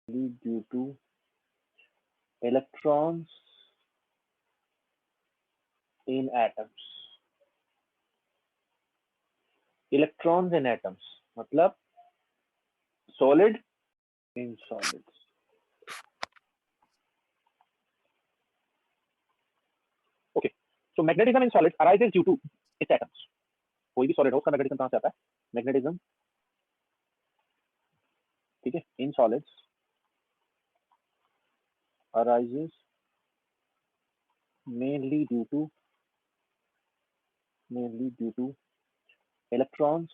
due to electrons in atoms. Electrons in atoms मतलब solid in solids. Okay, so magnetism in solids arises due to its atoms. कोई भी solid हो उसका magnetism कहाँ से आता है? Magnetism, ठीक है, in solids arises mainly due to electrons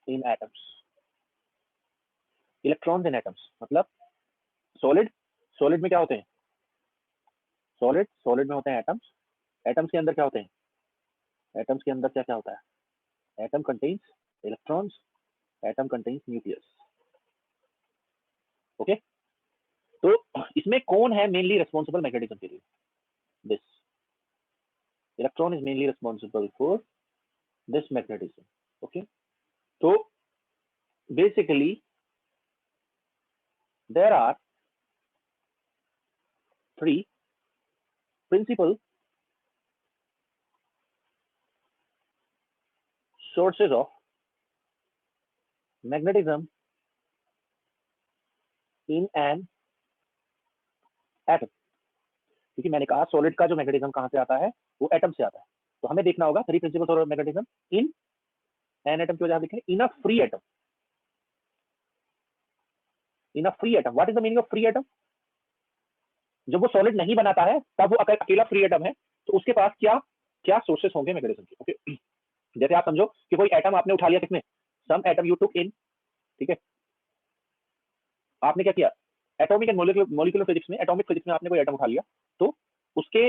in atoms. Electrons in atoms मतलब solid में क्या होते हैं? solid में होते हैं atoms के अंदर क्या होते हैं? atoms के अंदर क्या होता है? atom contains electrons, atom contains nucleus. Okay, तो इसमें कौन है मेनली रिस्पॉन्सिबल मैग्नेटिज्म के लिए? This electron is mainly responsible for this magnetism. Okay, तो basically there are three principal sources of magnetism in an atom. क्योंकि मैंने कहा सॉलिड का जो मैग्नेटिज्म कहां से आता है वो एटम से आता है, तो हमें देखना होगा three principal source of magnetism in an atom की वजह देखें in a free atom. In a free atom, what is the meaning of free atom? जब वो सॉलिड नहीं बनाता है तब वो अकेला फ्री एटम है, तो उसके पास क्या सोर्सेस होंगे मैग्नेटिज्म के. ओके, जैसे आप समझो कि कोई एटम आपने उठा लिया, किसने? सम एटम यू टुक इन, ठीक है, आपने क्या किया? एटॉमिक एंड मॉलिक्यूलर फिजिक्स में, एटॉमिक फिजिक्स में आपने कोई एटम उठा लिया, तो उसके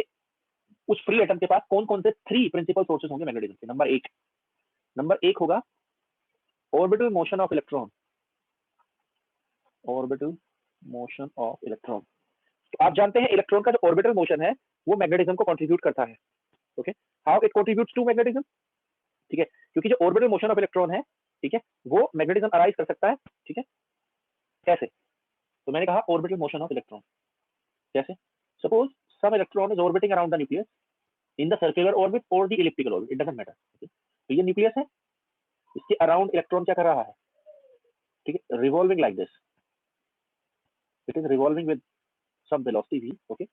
उस फ्री एटम के पास कौन कौन से थ्री प्रिंसिपल सोर्सेस होंगे मैग्नेटिज्म के? नंबर एक होगा orbital motion of electron. Orbital motion of electron, तो आप जानते हैं इलेक्ट्रॉन का जो ऑर्बिटल मोशन है वो मैग्नेटिज्म को कंट्रीब्यूट करता है. Okay, how it contributes to magnetism? ठीक है, क्योंकि जो ऑर्बिटल मोशन ऑफ इलेक्ट्रॉन है, ठीक है, वो मैग्नेटिज्म अराइज कर सकता है. ठीक है, कैसे? तो मैंने कहा ऑर्बिटल मोशन ऑफ इलेक्ट्रॉन कैसे? Suppose some electron is orbiting around the nucleus in the circular orbit or the elliptical orbit, it doesn't matter. Okay? तो ये न्यूक्लियस है, इसके अराउंड इलेक्ट्रॉन क्या कर रहा है? ठीक है, revolving like this, it is revolving with some velocity v. Okay,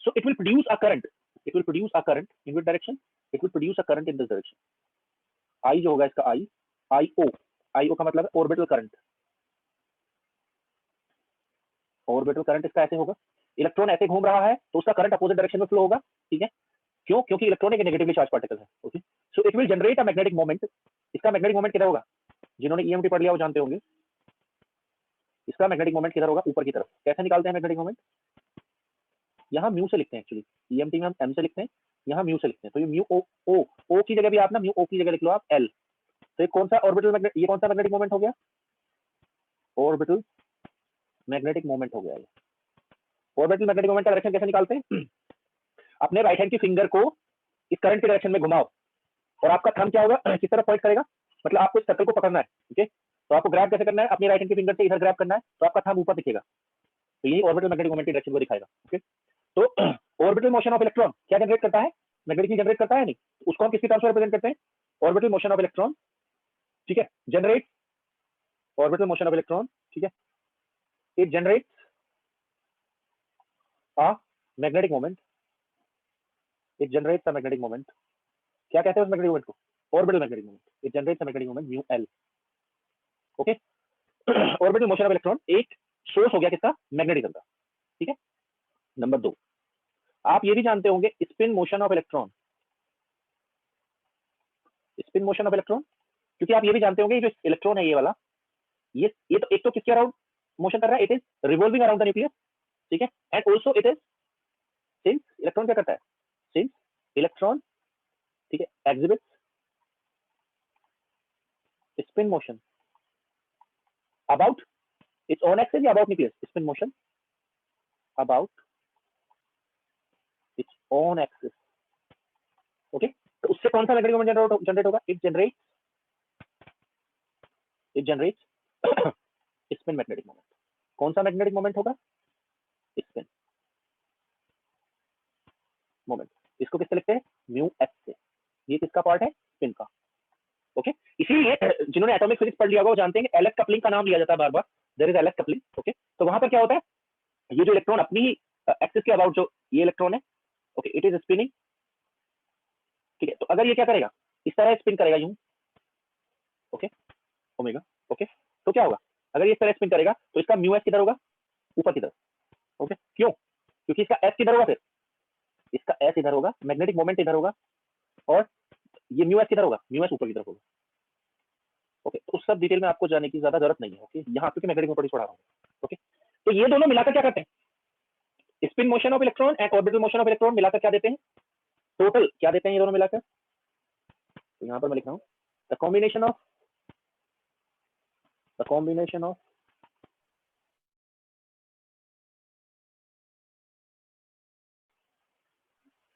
so it will produce a current, in which direction? It will produce a current in this direction. I जो होगा इसका io का मतलब ऑर्बिटल करंट. ऑर्बिटल करंट इसका ऐसे होगा, electron ऐसे घूम रहा है तो उसका करंट अपोजिट डायरेक्शन में फ्लो होगा. ठीक है, क्यों? क्योंकि इलेक्ट्रॉन एक नेगेटिवली चार्ज पार्टिकल है. Okay, so it will generate a magnetic moment. इसका मैग्नेटिक मोमेंट किधर होगा? जिन्होंने ईएमटी पढ़ लिया वो जानते होंगे. इसका मैग्नेटिक मोमेंट किधर होगा? ऊपर की तरफ. कैसे निकालते हैं मैग्नेटिक मोमेंट? यहाँ म्यू से लिखते हैं. एक्चुअली ईएमटी में हम एम से लिखते हैं, यहाँ म्यू से लिखते हैं. तो ये म्यू ओ की जगह भी आप ना म्यू ओ की जगह लिख लो आप एल. तो ये कौन सा ऑर्बिटल मैग्नेट, ये कौन सा मैग्नेटिक मोमेंट हो गया? ऑर्बिटल मैग्नेटिक मोमेंट हो गया. ये ऑर्बिटल मैग्नेटिक मोमेंट का डायरेक्शन कैसे निकालते हैं? अपने राइट हैंड की फिंगर को इस करंट के डायरेक्शन में घुमाओ और आपका थंब क्या होगा? किस तरफ पॉइंट करेगा? मतलब आपको इस सर्कल को पकड़ना है. ठीक है, तो आपको ग्रैब कैसे करना है? अपनी राइट हैंड की फिंगर से इधर ग्रैब करना है, तो आपका थंब ऊपर दिखेगा, तो यही ऑर्बिटल मैग्नेटिक मोमेंट की डायरेक्शन को दिखाएगा. ओके, तो ऑर्बिटल मोशन ऑफ इलेक्ट्रॉन क्या जनरेट करता है? मैग्नेटिक जनरेट करता है नहीं, तो उसको हम किसकी टर्म्स में रिप्रेजेंट करते हैं? Orbital motion of electron. ठीक है, generate orbital motion of electron. ठीक है, it generates a magnetic moment. It generates a magnetic moment. क्या कहते हैं उस मैग्नेटिक मोमेंट को? Orbital magnetic moment. It generates a magnetic moment mu L. Okay, orbital motion of electron एक source हो गया किसका? मैग्नेटिज्म का. ठीक है, नंबर 2, आप ये भी जानते होंगे spin motion of electron. Spin motion of electron, क्योंकि आप ये भी जानते होंगे जो इलेक्ट्रॉन है ये वाला, ये तो एक तो किसके अराउंड मोशन कर रहा है? It is revolving around the nucleus. ठीक है, and also it is, since electron क्या करता है? सिंस इलेक्ट्रॉन, ठीक है, exhibits spin motion about its own axis या about nucleus? Spin motion about its own axis. Okay, तो उससे कौन सा मैग्नेटिक मोमेंट जनरेट होगा? It generates spin magnetic moment. कौन सा मैग्नेटिक मोमेंट होगा? Spin moment. इसको किससे लिखते हैं? म्यू एस से। ये किसका पार्ट है? स्पिन का। ओके, इसीलिए जिन्होंने एटॉमिक फिजिक्स पढ़ लिया होगा वो जानते हैं कि एलएस कपलिंग का नाम लिया जाता है बार बार। There is LS coupling. Okay, तो वहां पर क्या होता है, ये जो इलेक्ट्रॉन अपनी एक्सिस के अबाउट जो ये इलेक्ट्रॉन है, ओके, इट इज स्पिनिंग। ठीक है, तो अगर ये क्या करेगा, इस तरह स्पिन करेगा यूं, ओके, ओमेगा। ओके, तो क्या होगा, अगर ये इस तरह स्पिन करेगा तो इसका म्यू एस किधर होगा? ऊपर की तरफ। ओके, क्यों? क्योंकि इसका एस किधर होगा, फिर इसका एस इधर होगा, मैग्नेटिक मोमेंट इधर होगा, और ये म्यू एस किधर होगा? म्यू एस ऊपर की तरफ होगा। ओके, तो उस सब डिटेल में आपको जाने की ज्यादा जरूरत नहीं है। ओके, यहाँ क्योंकि मैग्नेटिक प्रॉपर्टीज पढ़ा रहा हूँ। ओके, तो ये दोनों मिलाकर क्या करते हैं? Spin motion of electron and orbital motion of electron मिलाकर क्या देते हैं? टोटल क्या देते हैं ये दोनों मिलाकर? तो यहाँ पर मैं लिख रहा हूँ the combination of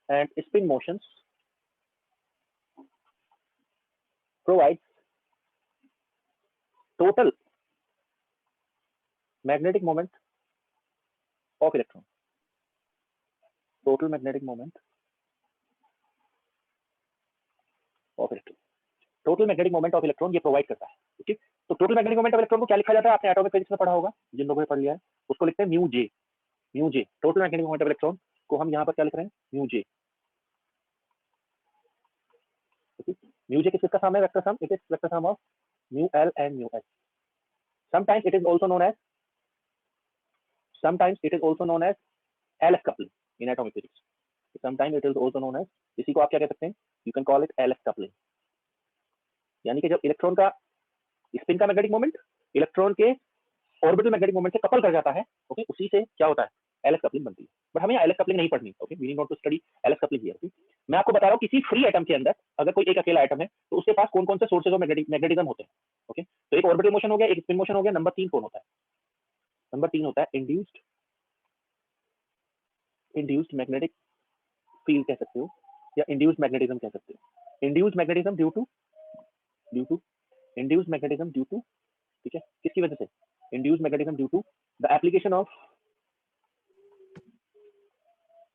and spin motions provides total magnetic moment of electron. Total magnetic moment of electron. Total magnetic moment of electron ये प्रोवाइड करता है। ठीक, तो total magnetic moment of electron को क्या लिखा जाता है? आपने एटॉमिक फिजिक्स में पढ़ा होगा, जिन लोगों ने पढ़ लिया है उसको लिखते हैं mu J. Mu J total magnetic moment of electron को हम यहाँ पर क्या लिख रहे हैं? म्यू जे। म्यू जे किसका सम है? Vector sum. It is vector sum of mu L and mu H. Sometimes it is also known as LS coupling in atomic physics. Sometimes it is also known as, इसी को आप क्या कह सकते हैं? You can call it LS coupling. यानी कि जब इलेक्ट्रॉन का स्पिन का मैग्नेटिक मोमेंट इलेक्ट्रॉन के ऑर्बिटल मैग्नेटिक मोमेंट से कपल कर जाता है, ओके, उसी से क्या होता है? एलएस कपलिंग बनती है। बट हमें एलएस कपलिंग नहीं पढ़नी। Okay, we need not to study LS coupling here. मैं आपको बता रहा हूँ किसी फ्री एटम के अंदर अगर कोई एक अकेला एटम है तो उसके पास कौन कौन से सोर्सेज ऑफ मैग्नेटिज्म होते हैं। ओके, तो एक ऑर्बिटल मोशन हो गया, एक स्पिन मोशन हो गया, नंबर 3 कौन होता है? नंबर 3 होता है इंड्यूस्ड मैग्नेटिक फील्ड कह सकते हो, या इंड्यूस्ड मैग्नेटिज्म कह सकते हो। Induced magnetism due to induced magnetism due to, ठीक है, किसकी वजह से? Induced magnetism due to the application of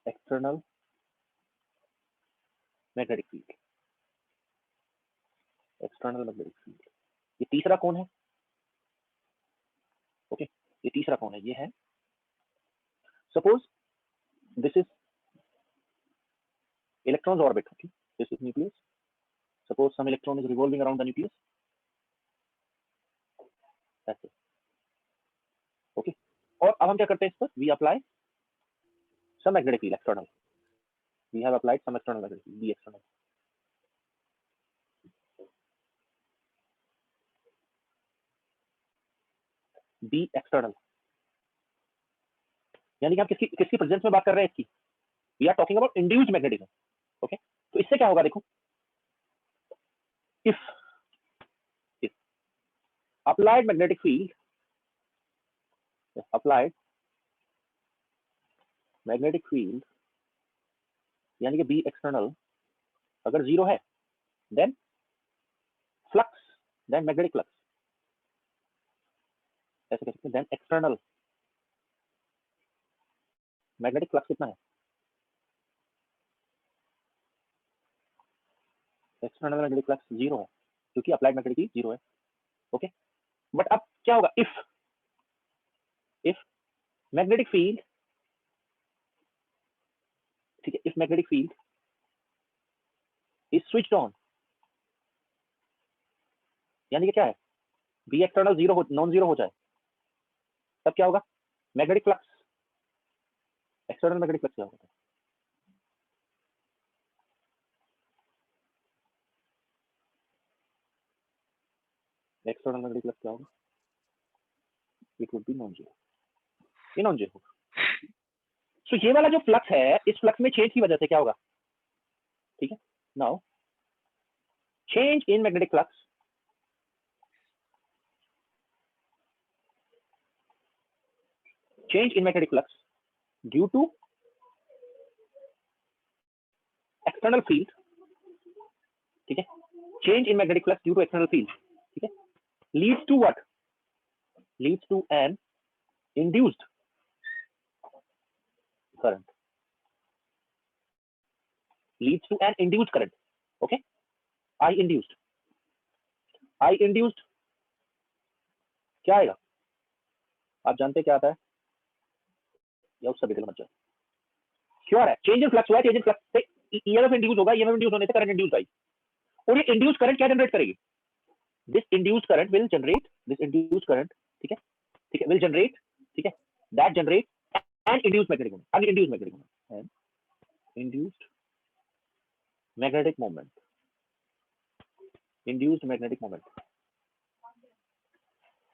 external magnetic field. External magnetic field, ये तीसरा कौन है? ओके, ये तीसरा कौन है? ये है, suppose this is electron's orbit. Okay, this is nucleus. Suppose some electron is revolving around the nucleus. That's it. Okay, और अब हम क्या करते हैं इस पर? We apply some magnetic field external. We have applied some external magnetic field, B external. B external यानी कि हम किसकी प्रेजेंस में बात कर रहे हैं इसकी? We are talking about induced magnetism. Okay, तो इससे क्या होगा? देखो, if applied magnetic field, applied magnetic field यानी कि B external अगर 0 है, then flux, then magnetic flux, ऐसे कह सकते हैं, then external मैग्नेटिक फ्लक्स कितना है? एक्सटर्नल मैग्नेटिक फ्लक्स 0 है, क्योंकि अप्लाइड मैग्नेटिक 0 है। ओके, बट अब क्या होगा? इफ मैग्नेटिक फील्ड, ठीक है, if magnetic field is switched on, यानी कि क्या है? बी एक्सटर्नल नॉन जीरो हो जाए, तब क्या होगा? Magnetic flux, external magnetic flux क्या होगा? एक्सटर्नल मैग्नेटिक फ्लक्स क्या होगा? It would B non zero, ये नॉन जीरो होगा। सो ये वाला जो फ्लक्स है, इस फ्लक्स में चेंज की वजह से क्या होगा? ठीक है, now change in magnetic flux, change in magnetic flux due to external field, ठीक है, change in magnetic flux due to external field, ठीक है, leads to what? Leads to an induced current leads to an induced current. Okay, I induced क्या आएगा? आप जानते हैं क्या आता है या उससे डिटेल मत जाओ। श्योर है, चेंज इन फ्लक्स हुआ है, चेंज इन फ्लक्स से ईएमएफ इंड्यूस होगा, ईएमएफ इंड्यूस होने से करंट इंड्यूस आई, और ये इंड्यूस करंट क्या जनरेट करेगी? This induce current will generate, this induce current, ठीक है, विल जनरेट, ठीक है, that generate an induce magnetic moment, an induce magnetic moment, an induced magnetic moment, induced magnetic moment.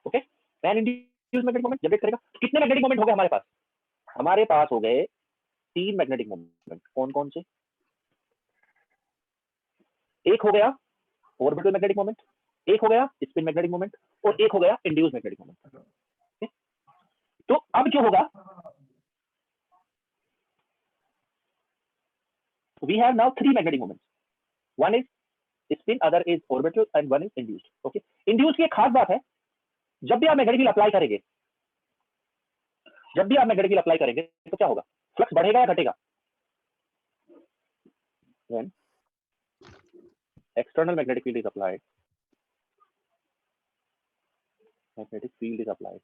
Okay, an induced magnetic moment generate करेगा। कितने magnetic moment हो गए हमारे पास? हमारे पास हो गए 3 मैग्नेटिक मोमेंट। कौन कौन से? एक हो गया ऑर्बिटल मैग्नेटिक मोमेंट, एक हो गया स्पिन मैग्नेटिक मोमेंट, और एक हो गया इंड्यूस्ड मैग्नेटिक मोमेंट। तो अब जो होगा, we have now 3 magnetic moments. One is spin, other is orbital, and one is induced. Okay, induced की एक खास बात है, जब भी आप मैग्नेटिक फील्ड अप्लाई करेंगे, तो क्या होगा? फ्लक्स बढ़ेगा या घटेगा? When external magnetic field is applied, magnetic field is applied,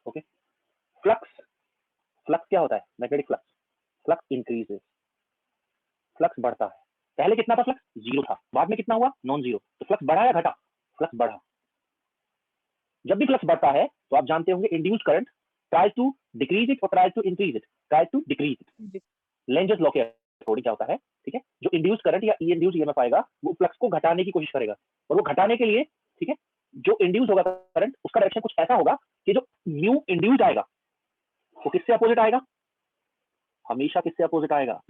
okay, flux क्या होता है? मैग्नेटिक फ्लक्स इंक्रीजेस, फ्लक्स बढ़ता है। पहले कितना था फ्लक्स? 0 था, बाद में कितना हुआ? Non zero. तो फ्लक्स बढ़ा या घटा? फ्लक्स बढ़ा। जब भी फ्लक्स बढ़ता है तो आप जानते होंगे induce current tries to decrease it और tries to increase it, tries to decrease it. Lenz's law के अकॉर्डिंग क्या होता है, ठीक है, जो इंड्यूस करंट या ई इंड्यूस ईएमएफ आएगा वो फ्लक्स को घटाने की कोशिश करेगा, और वो घटाने के लिए, ठीक है, जो इंड्यूस होगा करंट उसका डायरेक्शन कुछ ऐसा होगा कि जो न्यू इंड्यूस आएगा वो किससे अपोजिट आएगा? हमेशा किससे अपोजिट आएगा?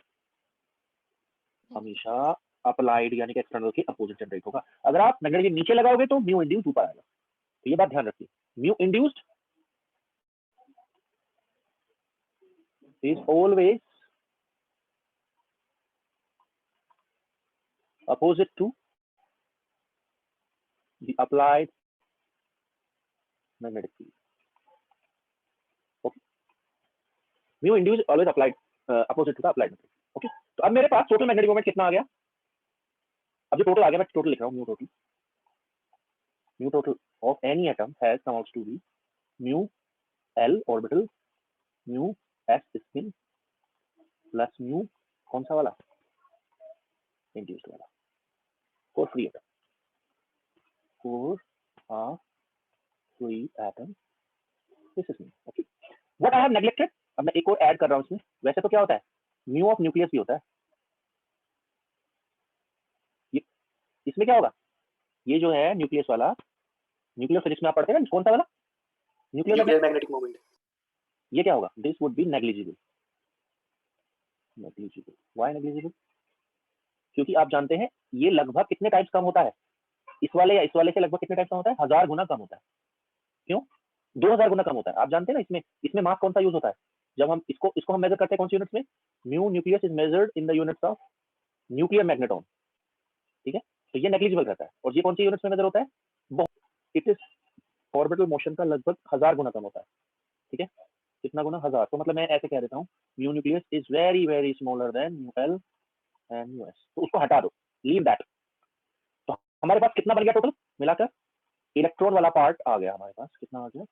हमेशा अप्लाइड यानी कि एक्सटर्नल के अपोजिट जनरेट होगा। अगर आप मैग्नेटिक नीचे लगाओगे तो म्यू इंड्यूस ऊपर आएगा। तो ये बात ध्यान रखिए, mu induced is always opposite to the applied magnetic field. Okay, mu induced always applied opposite to the applied magnetic field. Okay, तो अब मेरे पास टोटल मैग्नेटिक मोमेंट कितना आ गया? अब जो टोटल आ गया मैं टोटल लिख रहा हूँ, mu total of any atom has come out to be mu L orbital, mu S spin plus mu कौन सा वाला? induced वाला, for free atom, for a free atom, this is mu. Okay, what I have neglected, अब मैं एक और add कर रहा हूँ इसमें। वैसे तो क्या होता है, म्यू ऑफ न्यूक्लियस भी होता है, इसमें क्या होगा? ये जो है न्यूक्लियस वाला, न्यूक्लियर फिजिक्स में आप पढ़ते हैं ना, कौन सा वाला? Nuclear magnetic moment. ये क्या होगा? This would be negligible. Why negligible? क्योंकि आप जानते हैं ये लगभग कितने टाइप्स कम होता है, इस वाले या इस वाले से लगभग कितने टाइप्स कम होता है? 1000 गुना कम होता है। क्यों? 2000 गुना कम होता है। आप जानते हैं ना इसमें मास कौन सा यूज होता है? जब हम इसको हम मेजर करते हैं कौन सी यूनिट्स में? Mu nucleus is measured in the units of nuclear magneton, ठीक है, तो ये नेग्लिजिबल रहता है। और ये कौन सी यूनिट्स में मेजर होता है? इट इज ऑर्बिटल मोशन का लगभग 1000 गुना कम होता है, ठीक है, कितना गुना? 1000। तो मतलब मैं ऐसे कह देता हूँ mu nucleus is very very smaller than mu L and mu S, तो उसको हटा दो, लीव दैट। तो हमारे पास कितना बन गया टोटल मिलाकर? इलेक्ट्रॉन वाला पार्ट आ गया हमारे पास, कितना आ गया?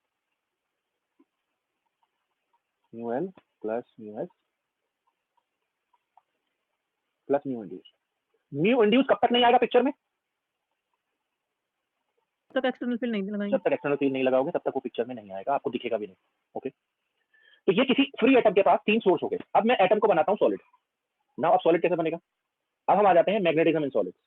Mu L plus mu S plus mu induce. Mu induce कब तक नहीं आएगा पिक्चर में? तक एक्सटर्नल फील्ड नहीं लगाएंगे, जब तक एक्सटर्नल फील्ड नहीं लगाओगे तब तक वो पिक्चर में नहीं आएगा, आपको दिखेगा भी नहीं। ओके, तो ये किसी फ्री एटम के पास 3 सोर्स हो गए। अब मैं एटम को बनाता हूँ सॉलिड। नाउ अब सॉलिड कैसे बनेगा? अब हम आ जाते हैं मैग्नेटिज्म इन सॉलिड्स।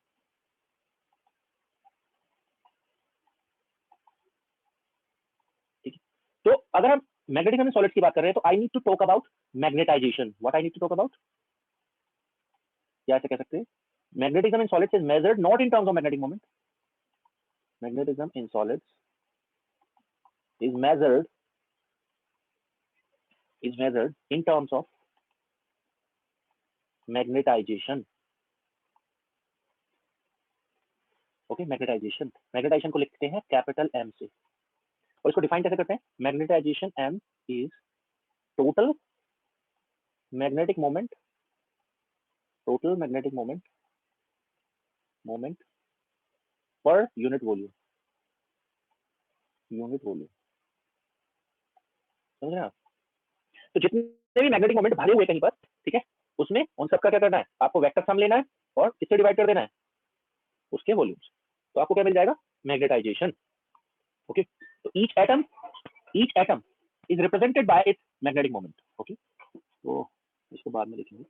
ठीक है, तो अगर हम मैग्नेटिज्म इन सॉलिड्स की बात कर रहे हैं तो I need to talk about magnetization. What I need to talk about? क्या ऐसे कह सकते हैं? Magnetism in solids is measured not in terms of magnetic moment, magnetism in solids is measured in terms of magnetization. Okay, magnetization को लिखते हैं capital M से, और इसको डिफाइन कैसे करते हैं? Magnetization M is total magnetic moment per unit volume, समझ रहे हैं आप? तो जितने भी मैग्नेटिक मोमेंट भरे हुए कहीं पर, ठीक है, उसमें उन सबका क्या करना है? आपको वेक्टर सम लेना है और किससे डिवाइड कर देना है? उसके वॉल्यूम्स। तो आपको क्या मिल जाएगा? मैग्नेटाइजेशन। ओके, तो each atom is represented by it's magnetic moment. Okay, तो इसको बाद में लिखेंगे।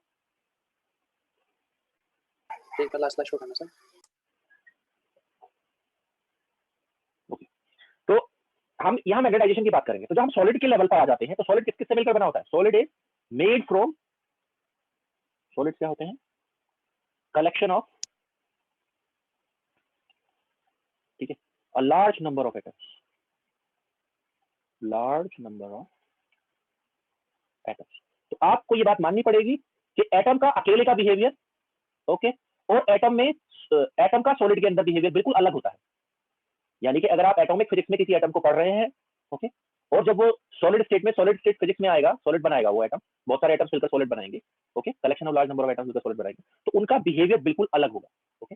एक बार लास्ट स्लाइड शो करना सर। ओके, तो हम यहाँ मैग्नेटाइजेशन की बात करेंगे। तो जब हम सॉलिड के लेवल पर आ जाते हैं, तो सॉलिड किससे मिलकर बना होता है? Solid is made from, solid क्या होते हैं? कलेक्शन ऑफ, ठीक है, a large number of atoms, तो आपको ये बात माननी पड़ेगी कि एटम का अकेले का बिहेवियर, ओके, और एटम का सॉलिड के अंदर बिहेवियर बिल्कुल अलग होता है। यानी कि अगर आप एटॉमिक फिजिक्स में किसी एटम को पढ़ रहे हैं, ओके, और जब वो सॉलिड स्टेट फिजिक्स में आएगा, सॉलिड बनाएगा वो एटम, बहुत सारे एटम्स मिलकर सॉलिड बनाएंगे, okay, collection of large number of atoms मिलकर सॉलिड बनाएंगे, तो उनका बिहेवियर बिल्कुल अलग होगा। ओके,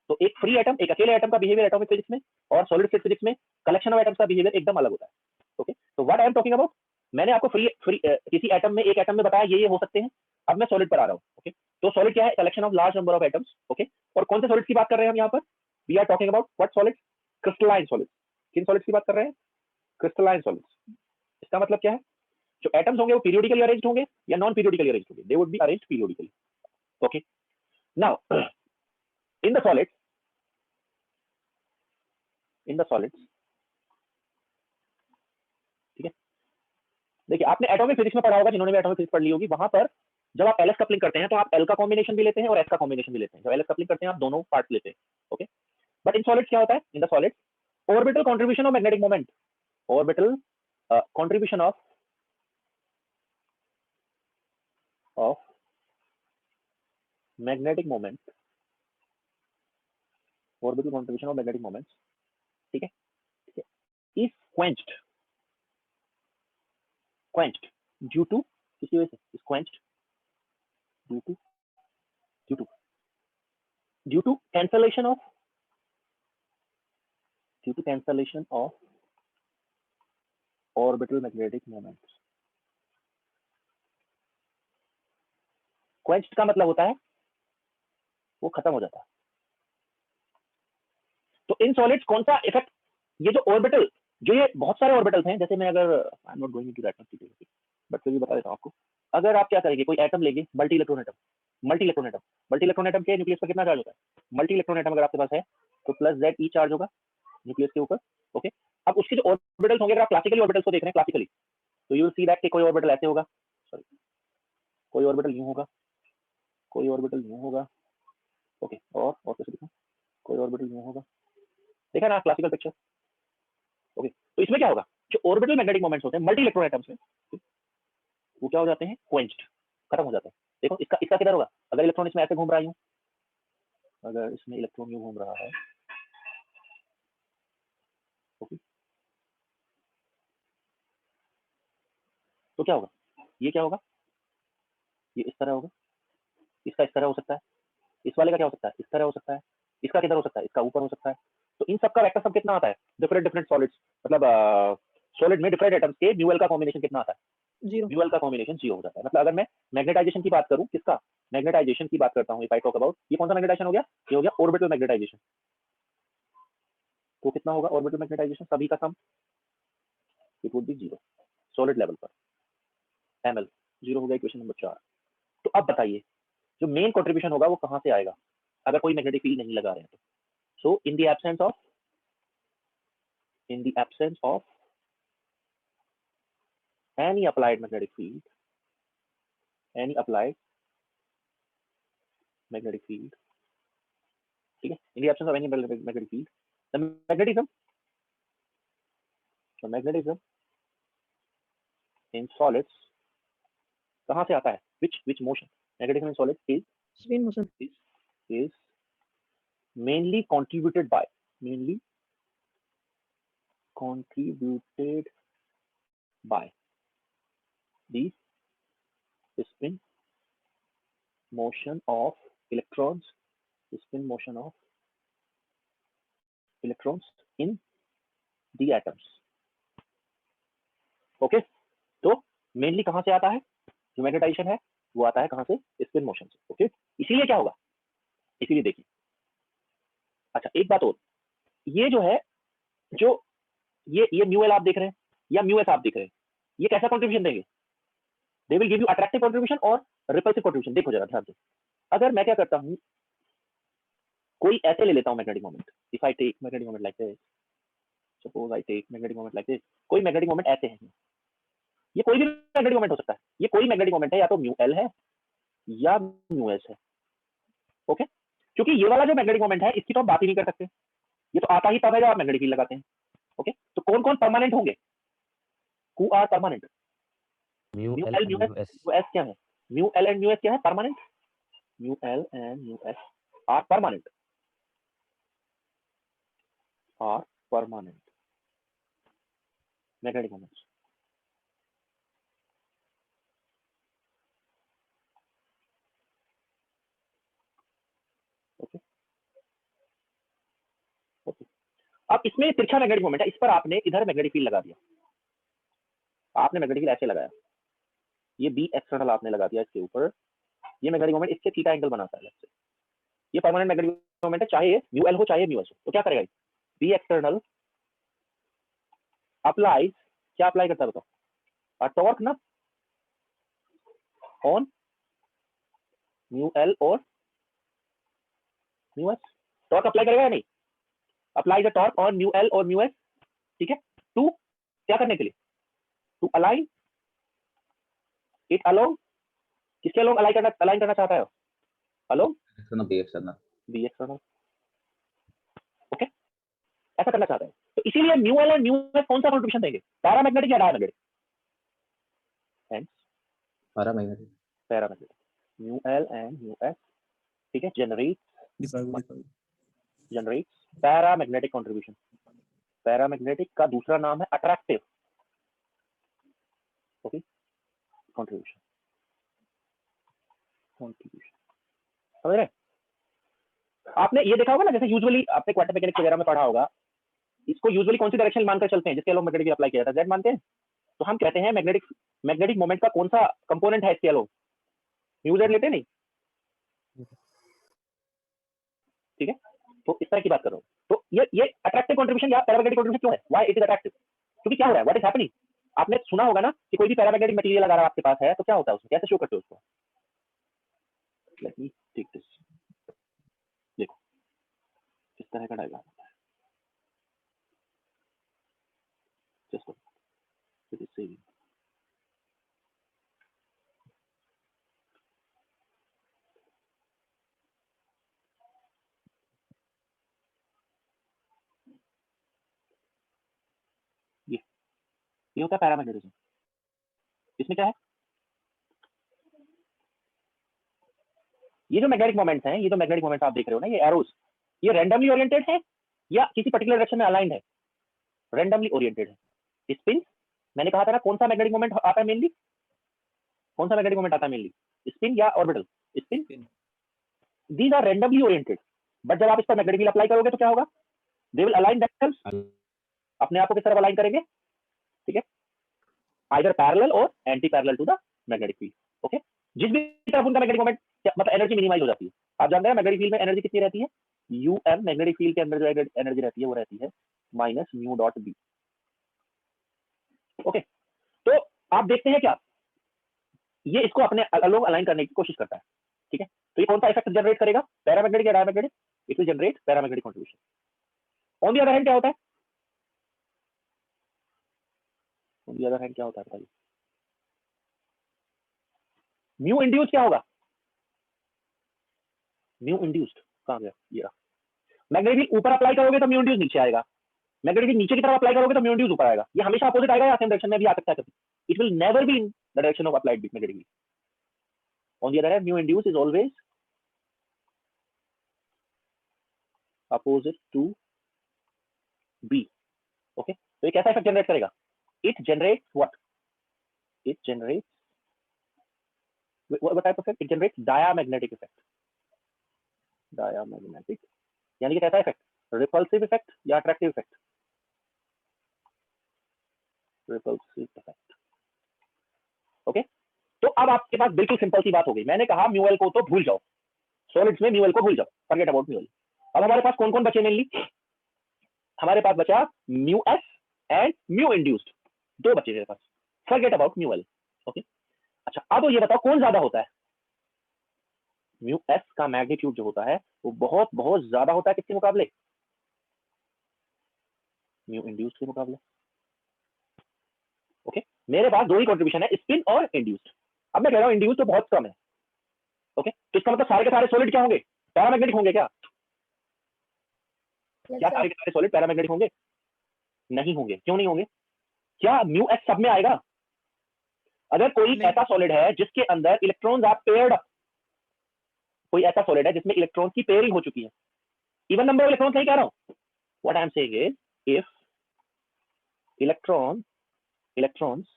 तो एक फ्री एटम, एक अकेले एटम का बिहेवियर एटॉमिक फिजिक्स में, और सॉलिड स्टेट फिजिक्स में कलेक्शन ऑफ एटम्स का बिहेवियर एकदम अलग होता है। ओके, तो what I am talking about, मैंने आपको किसी एटम में, एक एटम में बताया ये हो सकते हैं। अब मैं सॉलिड पर आ रहा हूँ। ओके, तो सॉलिड क्या है? Collection of large number of atoms. Okay, और कौन से सॉलिड की बात कर रहे हैं हम यहाँ पर? We are talking about what solid? Crystalline solid. किन सॉलिड्स की बात कर रहे हैं? Crystalline solids. इसका मतलब क्या है? जो एटम्स होंगे वो पीरियोडिकली अरेंज्ड होंगे या नॉन पीरियोडिकली अरेंज्ड होंगे? They would be arranged periodically. Okay, now in the solids, ठीक है, देखिए आपने एटॉमिक फिजिक्स में पढ़ा होगा, जिन्होंने भी एटॉमिक फिजिक्स पढ़ ली होगी, वहां पर जब आप एलएस कपलिंग करते हैं तो आप एल का कॉम्बिनेशन भी लेते हैं और एस का कॉम्बिनेशन भी लेते हैं। जब एलएस कपलिंग करते हैं आप दोनों पार्ट लेते हैं। ओके, बट इन सॉलिड्स क्या होता है? In the solids orbital contribution of magnetic moment, orbital contribution of magnetic moment, orbital contribution of magnetic moments, ठीक है, इज quenched ड्यू टू, किसी वजह से is quenched due to cancellation of orbital magnetic moments। quenched का मतलब होता है वो खत्म हो जाता है। तो इन सॉलिड्स कौन सा इफेक्ट, ये जो ऑर्बिटल, जो ये बहुत सारे ऑर्बिटल्स हैं, जैसे मैं अगर I am not going into that much detail, but फिर भी बता देता हूं आपको। अगर आप क्या करेंगे, कोई एटम लेंगे, मल्टी इलेक्ट्रॉन एटम के न्यूक्लियस पर कितना चार्ज होता है? मल्टी इलेक्ट्रॉन एटम अगर आपके पास है तो प्लस जेड ई चार्ज होगा न्यूक्लियस के ऊपर। ओके, अब उसके जो ऑर्बिटल्स होंगे, अगर आप क्लासिकली ऑर्बिटल्स को देख रहे हैं, क्लासिकली, तो यू विल सी दैट कि कोई ऑर्बिटल ऐसे होगा, सॉरी, कोई ऑर्बिटल यूं होगा, कोई ऑर्बिटल यूं होगा। ओके, और कैसे दिखा? कोई ऑर्बिटल यूं होगा, देखा ना क्लासिकल पिक्चर? ओके, तो इसमें क्या होगा? जो ऑर्बिटल मैग्नेटिक मोमेंट्स होते हैं मल्टी इलेक्ट्रॉन एटम्स में, वो क्या हो जाते हैं? क्वेंच्ड, खत्म हो जाते हैं। देखो इसका किधर होगा? अगर इलेक्ट्रॉन इसमें ऐसे घूम रहा है, अगर इसमें इलेक्ट्रॉन यूं घूम रहा है, ओके, तो क्या होगा? ये क्या होगा? ये इस तरह होगा, इसका इस तरह हो सकता है, इस वाले का क्या हो सकता है? इस तरह हो सकता है, इसका किधर हो सकता है? इसका ऊपर हो सकता है। तो इन सबका वेक्टर सम कितना आता है? डिफरेंट सॉलिड्स, मतलब सॉलिड में डिफरेंट एटम्स के म्यूएल का कॉम्बिनेशन कितना आता है? 0। म्यूएल का कॉम्बिनेशन 0 हो जाता है। मतलब अगर मैं मैग्नेटाइजेशन की बात करूं, किसका मैग्नेटाइजेशन की बात करता हूं, इफ आई टॉक अबाउट, ये कौन सा मैग्नेटाइजेशन हो गया? ये हो गया ऑर्बिटल मैग्नेटाइजेशन। तो कितना होगा ऑर्बिटल मैग्नेटाइजेशन? सभी का sum, it would be 0 solid level पर, ml 0 हो गया, इक्वेशन नंबर 4। तो अब बताइए जो मेन कंट्रीब्यूशन होगा वो कहां से आएगा अगर कोई मैग्नेटिक फील्ड नहीं लगा रहे हैं तो? So in the absence of any applied magnetic field, ठीक है, in the absence of any magnetic field, the magnetism in solids कहां से आता है? which motion? Magnetism in solids spin motion. is mainly contributed by the spin motion of electrons in the atoms. Okay, तो mainly कहां से आता है जो मैग्नेटाइजेशन है, वो आता है कहां से? स्पिन मोशन से। ओके, इसीलिए क्या होगा, इसीलिए देखिए, अच्छा एक बात और, ये जो है, जो ये म्यू एल आप देख रहे हैं या म्यू एस आप देख रहे हैं, ये कैसा कंट्रीब्यूशन देंगे? They will give you attractive contribution और रिपल्सिव कंट्रीब्यूशन। देखो जरा ध्यान से, अगर मैं क्या करता हूं, कोई ऐसे ले लेता हूं magnetic moment, if I take magnetic moment like this, suppose I take magnetic moment like this, कोई मैग्नेटिक मोमेंट ऐसे है, ये कोई भी मैग्नेटिक मोमेंट हो सकता है, ये कोई मैग्नेटिक मोमेंट है, या तो म्यू एल है या म्यू एस है। ओके, क्योंकि ये वाला जो मैग्नेटिक मोमेंट है इसकी तो हम बात ही नहीं कर सकते, ये तो आता ही तब है जब आप मैग्नेटिक फील्ड लगाते हैं। ओके, तो कौन कौन परमानेंट होंगे? Who are permanent? Mu L mu S क्या है? Mu L and mu S क्या है? Permanent. Mu L and mu S are permanent, magnetic moments. Okay, okay, अब इसमें तिरछा मैग्नेटिक मोमेंट है, इस पर आपने इधर मैग्नेटिक फील्ड लगा दिया, आपने मैग्नेटिक फील्ड ऐसे लगाया, ये बी एक्सटर्नल आपने लगा दिया इसके ऊपर, ये मैग्नेटिक मोमेंट इसके थीटा एंगल बनाता है, ये परमानेंट मैग्नेटिक मोमेंट है, चाहे ये म्यू एल हो चाहे म्यू एस हो। तो क्या करेगा, बी एक्सटर्नल अप्लाइज, क्या अप्लाई करता है बताओ? अ टॉर्क ना ऑन म्यू एल और म्यू एस, टॉर्क अप्लाई करेगा या नहीं? Apply the torque on mu L और म्यू एस, ठीक है, टू क्या करने के लिए? टू अलाइन इट अलोंग, किसके अलोंग अलाइन करना चाहता है? Along B external. ओके, ऐसा करना चाहता है, तो इसीलिए म्यू एल और म्यू एस कौन सा कंट्रीब्यूशन देंगे, पैरामैग्नेटिक या diamagnetic? Hence paramagnetic, mu L and mu S, ठीक है, जनरेट पैरामैग्नेटिक कंट्रीब्यूशन। पैरामैग्नेटिक का दूसरा नाम है अट्रैक्टिव, ओके, कंट्रीब्यूशन, समझ रहे? आपने ये देखा होगा ना, जैसे यूजुअली आपने क्वांटम मैकेनिक्स वगैरह में पढ़ा होगा, इसको यूजुअली कौन सी डायरेक्शन मानकर चलते हैं जिसके अलोंग मैग्नेटिक अप्लाई किया जाता है? जेड मानते हैं। तो हम कहते हैं मैग्नेटिक मोमेंट का कौन सा कंपोनेंट है इसके अलोंग? म्यू जेड लेते नहीं, ठीक है, तो इस तरह की बात कर रहा हूँ। तो ये अट्रैक्टिव कंट्रीब्यूशन या पैरामैग्नेटिक कंट्रीब्यूशन क्यों है? Why it is attractive? क्योंकि क्या हो रहा है, व्हाट इज हैपनिंग? आपने सुना होगा ना कि कोई भी पैरामैग्नेटिक मटेरियल अगर आपके पास है तो क्या होता है उसमें, कैसे शो करते हो उसको? लेट मी टेक दिस, देखो किस तरह का डायग्राम होता है, जस्ट इट इज सेविंग, ये होता है पैरामैग्नेटिज्म। इसमें क्या है, ये जो मैग्नेटिक मोमेंट्स हैं, ये जो मैग्नेटिक मोमेंट्स आप देख रहे हो ना, ये एरोस, ये रैंडमली ओरिएंटेड है या किसी पर्टिकुलर डायरेक्शन में अलाइंड है? रैंडमली ओरिएंटेड है। स्पिन, मैंने कहा था ना कौन सा मैग्नेटिक मोमेंट आता है मेनली, कौन सा मैग्नेटिक मोमेंट आता है मेनली, स्पिन या orbital? Spin. These are randomly oriented, but जब आप इस पर मैग्नेटिक फील्ड अप्लाई करोगे तो क्या होगा? दे विल अलाइन देमसेल्व्स, अपने आप को किस तरह अलाइन करेंगे, ठीक है, आइदर पैरेलल और anti parallel to the magnetic field. Okay, जिस भी तरफ उनका मैग्नेटिक मोमेंट मतलब एनर्जी मिनिमाइज हो जाती है। आप जानते हैं मैग्नेटिक फील्ड में एनर्जी कितनी रहती है? यूएम, मैग्नेटिक फील्ड के अंदर जो एनर्जी रहती है वो रहती है minus mu dot B. Okay, तो आप देखते हैं क्या, ये इसको अपने अलोंग अलाइन करने की कोशिश करता है, ठीक है, तो ये कौन सा इफेक्ट जनरेट करेगा, पैरामैग्नेटिक या diamagnetic? It will generate paramagnetic contribution. On the other hand क्या होता है, ऑन द अदर हैंड क्या होता है बताइए? म्यू इंड्यूस क्या होगा? म्यू इंड्यूस्ड कहां गया, ये मैग्नेटिक ऊपर अप्लाई करोगे तो म्यू इंड्यूस नीचे आएगा, मैग्नेटिक नीचे की तरफ अप्लाई करोगे तो म्यू इंड्यूस ऊपर आएगा। ये हमेशा अपोजिट आएगा या सेम डायरेक्शन में भी आ सकता है कभी, it will never be in the direction of applied magnetic field. On the other hand mu induce is always opposite to B. Okay, तो ये कैसा इफेक्ट जनरेट करेगा? It generates what? It generates what type of effect? It generates diamagnetic effect. Diamagnetic यानी कि कैसा effect? Repulsive effect या attractive effect? Repulsive effect. Okay, तो अब आपके पास बिल्कुल सिंपल सी बात हो गई। मैंने कहा म्यूएल को तो भूल जाओ, सॉलिड्स में म्यूएल को भूल जाओ, फॉरगेट अबाउट म्यूएल। अब हमारे पास कौन कौन बचे मेनली? हमारे पास बचा mu S and mu induced, दो बचे मेरे पास, फॉरगेट अबाउट म्यूएल। ओके, अच्छा अब ये बताओ कौन ज्यादा होता है? म्यू एस का मैग्नीट्यूड जो होता है वो बहुत बहुत ज्यादा होता है किसके मुकाबले? म्यू इंड्यूस्ड के मुकाबले। ओके, मेरे पास दो ही कंट्रीब्यूशन है, स्पिन और इंड्यूस्ड। अब मैं कह रहा हूं इंड्यूस्ड तो बहुत कम है। ओके, तो इसका मतलब सारे के सारे सॉलिड क्या होंगे? पैरामैग्नेटिक होंगे क्या? क्या सारे के सारे सॉलिड पैरामैग्नेटिक होंगे? नहीं होंगे। क्यों नहीं होंगे? क्या म्यू एस सब में आएगा? अगर कोई ऐसा सॉलिड है जिसके अंदर इलेक्ट्रॉन्स आर पेयर्ड अप, कोई ऐसा सॉलिड है जिसमें इलेक्ट्रॉन की पेयरिंग हो चुकी है, इवन नंबर ऑफ इलेक्ट्रॉन्स नहीं कह रहा हूं, what I am saying is if electrons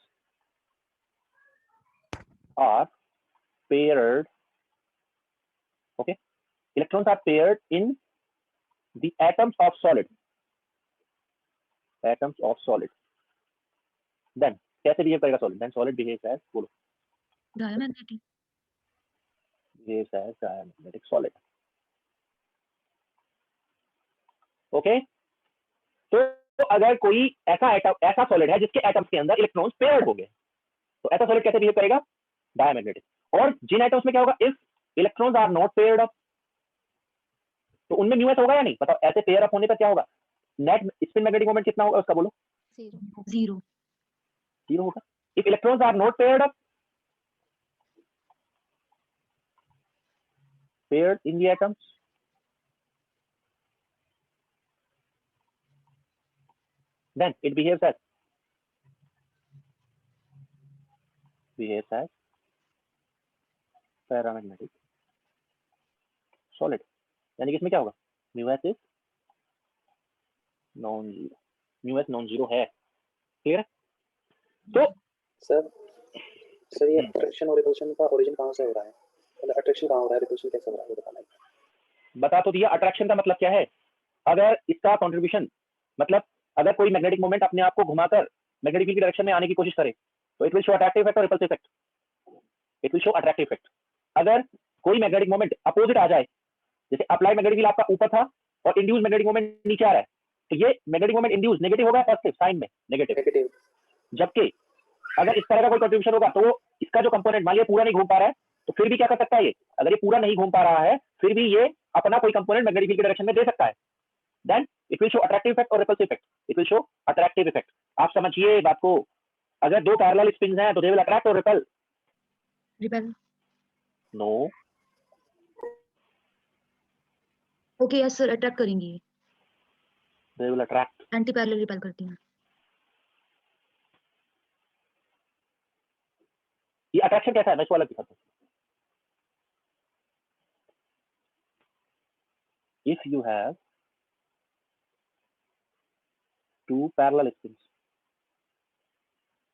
are paired, okay, electrons are paired in the atoms of solid, then कैसे बिहेव करेगा solid? then solid behaves as, बोलो, diamagnetic, behaves as diamagnetic solid। Okay, तो अगर कोई ऐसा solid है जिसके atoms के अंदर इलेक्ट्रॉन्स पेयर्ड हो गए, तो ऐसा सॉलिड कैसे बिहेव करेगा? डायमैग्नेटिक। और जिन एटम्स में क्या होगा? If electrons are not paired up, तो उनमें म्यू एस होगा या नहीं? बताओ, ऐसे पेयर अप होने पर क्या होगा? नेट स्पिन मैग्नेटिक मोमेंट कितना होगा उसका, बोलो? जीरो होगा। If electrons are not paired up, paired in the atoms, then it behaves as paramagnetic solid. यानी कि इसमें क्या होगा? Mu S is non zero, mu S non zero है। क्लियर है? तो सर ये अट्रैक्शन और रिपल्शन का ओरिजिन कहां से हो रहा है? मतलब अट्रैक्शन कहां हो रहा है, रिपल्शन कैसे हो रहा है, बताना है। बता तो दिया। अट्रैक्शन का मतलब क्या है? अगर इसका कंट्रीब्यूशन, मतलब अगर कोई मैग्नेटिक मोमेंट अपने आप को घुमाकर मैग्नेटिक फील्ड की डायरेक्शन में आने की कोशिश करे, तो it will show attractive effect और repulsive effect. It will show attractive effect. अगर कोई मैग्नेटिक मोमेंट अपोजिट आ जाए, जैसे अप्लाइड मैग्नेटिक फील्ड आपका ऊपर था और इंड्यूस मैग्नेटिक मोमेंट नीचे आ रहा है, तो ये मैग्नेटिक मोमेंट इंड्यूस नेगेटिव होगा, पॉजिटिव साइन में नेगेटिव। जबकि अगर इस तरह का कोई कंट्रीब्यूशन होगा तो इसका जो कंपोनेंट मान लिया पूरा नहीं घूम पा रहा है, तो फिर भी क्या कर सकता है ये? अगर ये पूरा नहीं घूम पा रहा है फिर भी ये अपना कोई कंपोनेंट मैग्नेटिक फील्ड की डायरेक्शन में दे सकता है। Then it will show attractive effect और repulsive effect. It will show attractive effect. आप समझिए बात को, अगर दो पैरेलल स्पिन्स हैं तो दे विल अट्रैक्ट और repel? No. Okay yes sir, attract करेंगी, they will attract. Anti parallel repel करती हैं। ये अट्रैक्शन कैसा है मैं इसको अलग दिखाता हूं। If you have two parallel spins,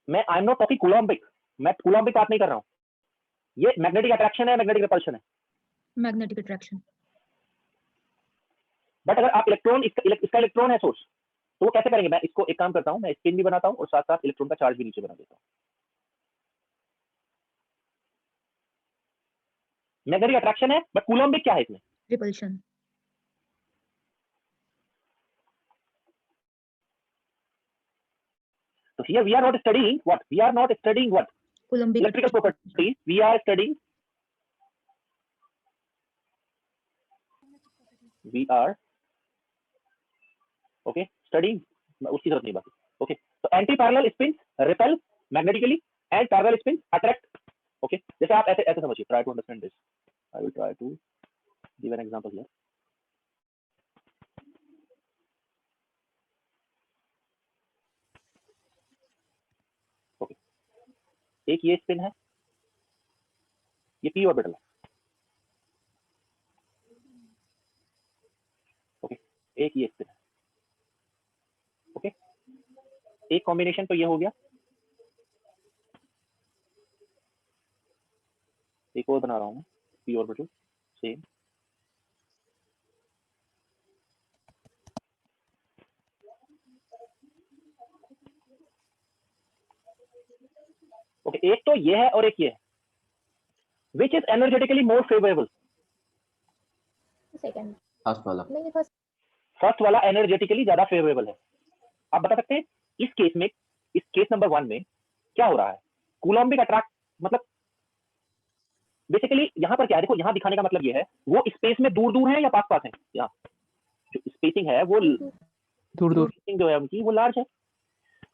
मैं I am not talking Coulombic, मैं कूलम्बिक बात नहीं कर रहा हूं। ये मैग्नेटिक अट्रैक्शन है, मैग्नेटिक रिपल्शन है। Magnetic attraction. बट अगर आप इलेक्ट्रॉन, इसका इलेक्ट्रॉन है सोर्स, तो वो कैसे करेंगे? मैं इसको एक काम करता हूं, मैं स्पिन भी बनाता हूं और साथ साथ इलेक्ट्रॉन का चार्ज भी नीचे बना देता हूं। मैग्नेटिक अट्रैक्शन है बट कूलम्बिक क्या है इसमें? Repulsion. So here we are not studying what? We are not studying what? Coulombic Electrical properties. We are studying. We are okay studying. उसकी जरूरत नहीं बात। Okay. So anti-parallel spins repel magnetically and parallel spins attract. Okay. जैसे आप ऐसे ऐसे समझिए. Try to understand this. I will try to give an example here. Okay. एक ये स्पिन है, ये p ऑर्बिटल है। ओके, एक ये स्पिन है। ओके, एक कॉम्बिनेशन तो ये हो गया, एक और बना रहा हूँ p ऑर्बिटल सेम। ओके, एक तो ये है और एक ये है। Which is energetically more favourable? Second first वाला। नहीं फर्स्ट फर्स्ट वाला एनर्जेटिकली ज्यादा फेवरेबल है। आप बता सकते हैं इस केस में, इस केस नंबर 1 में क्या हो रहा है? कूलम्बिक अट्रैक्ट मतलब बेसिकली यहाँ पर क्या है, देखो यहाँ दिखाने का मतलब ये है वो स्पेस में दूर दूर है या पास पास है। यहाँ जो स्पेसिंग है वो दूर दूर स्पेसिंग जो है उनकी वो लार्ज है।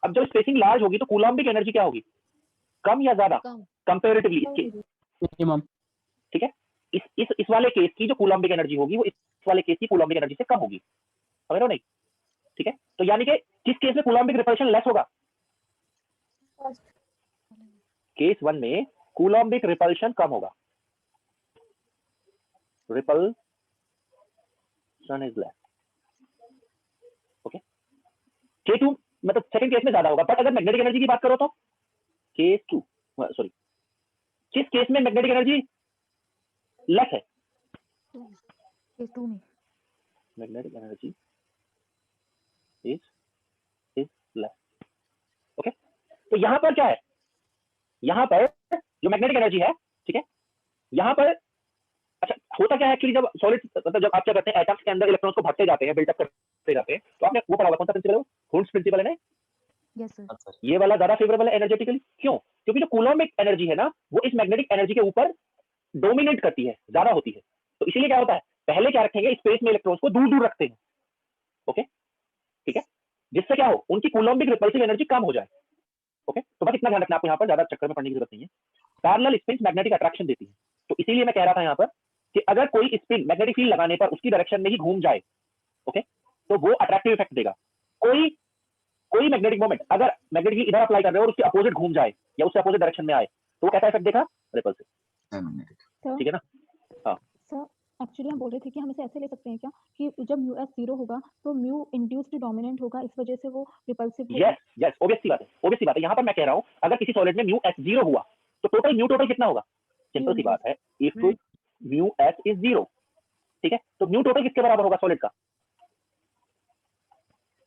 अब जब स्पेसिंग लार्ज होगी तो कूलम्बिक एनर्जी क्या होगी? कम या ज्यादा? कम। कंपेरेटिवली। मिनिमम। ठीक है, इस वाले केस की जो कूलम्बिक एनर्जी होगी वो इस वाले केस की कूलम्बिक एनर्जी से कम होगी, समझ रहे हो नहीं? ठीक है, तो यानी कि किस केस में कूलम्बिक रिपल्शन लेस होगा? केस 1 में कूलम्बिक रिपल्शन कम होगा, repulsion is less. Okay, K2 मतलब सेकंड केस में ज्यादा होगा। बट अगर मैग्नेटिक एनर्जी की बात करो तो केस 2 सॉरी किस केस में मैग्नेटिक एनर्जी लेस है? केस 2 में magnetic energy is less. Okay, तो यहां पर क्या है? यहां पर जो मैग्नेटिक एनर्जी है, ठीक है, यहां पर अच्छा होता क्या है एक्चुअली, जब सॉलिड मतलब जब आप क्या करते हैं एटम्स के अंदर इलेक्ट्रॉन्स को भरते जाते हैं, बिल्डअप करते जाते हैं, तो आपने वो पढ़ा होगा कौन सा प्रिंसिपल है? हर्ट्ज प्रिंसिपल है ना? Yes sir. ये वाला ज्यादा फेवरेबल है एनर्जेटिकली। क्यों? क्योंकि जो कूलम्बिक एनर्जी है ना वो इस मैग्नेटिक एनर्जी के ऊपर डोमिनेट करती है, ज्यादा होती है। तो इसीलिए क्या होता है, पहले क्या रखेंगे, स्पेस में इलेक्ट्रॉन्स को दूर दूर रखते हैं। ओके, ठीक है, जिससे क्या हो, उनकी कूलम्बिक रिपल्सिव एनर्जी कम हो जाए। ओके, तो बस इतना ध्यान रखना आपको, यहाँ पर ज्यादा चक्कर में पड़ने की जरूरत नहीं है। पैरेलल स्पिन्स मैग्नेटिक अट्रैक्शन देती है। तो इसीलिए मैं कह रहा था यहाँ पर कि अगर कोई स्पिन मैग्नेटिक फील्ड लगाने पर उसकी डायरेक्शन में ही घूम जाए, ओके, तो वो अट्रैक्टिव इफेक्ट देगा। कोई मैग्नेटिक मोमेंट अगर मैग्नेटिक इधर अप्लाई कर रहे हो और उसके अपोजिट घूम जाए या उससे अपोजिट डायरेक्शन में आए तो वो कैसा इफेक्ट देगा? रिपल्सिव। ठीक है ना? हाँ सर एक्चुअली हम बोल रहे थे कि हम इसे ऐसे ले सकते हैं क्या कि जब म्यू एस 0 होगा तो म्यू इंड्यूस्ड डोमिनेंट होगा, इस वजह से वो रिपल्सिव होगा। यस यस, ऑब्वियस सी बात है, ऑब्वियस सी बात है। यहाँ पर मैं कह रहा हूँ अगर किसी सॉलिड में म्यू एस 0 हुआ तो टोटल म्यू टोटल कितना होगा? सिंपल सी बात है, इफ म्यू एस इज 0, ठीक है, तो म्यू टोटल किसके बराबर होगा सॉलिड का?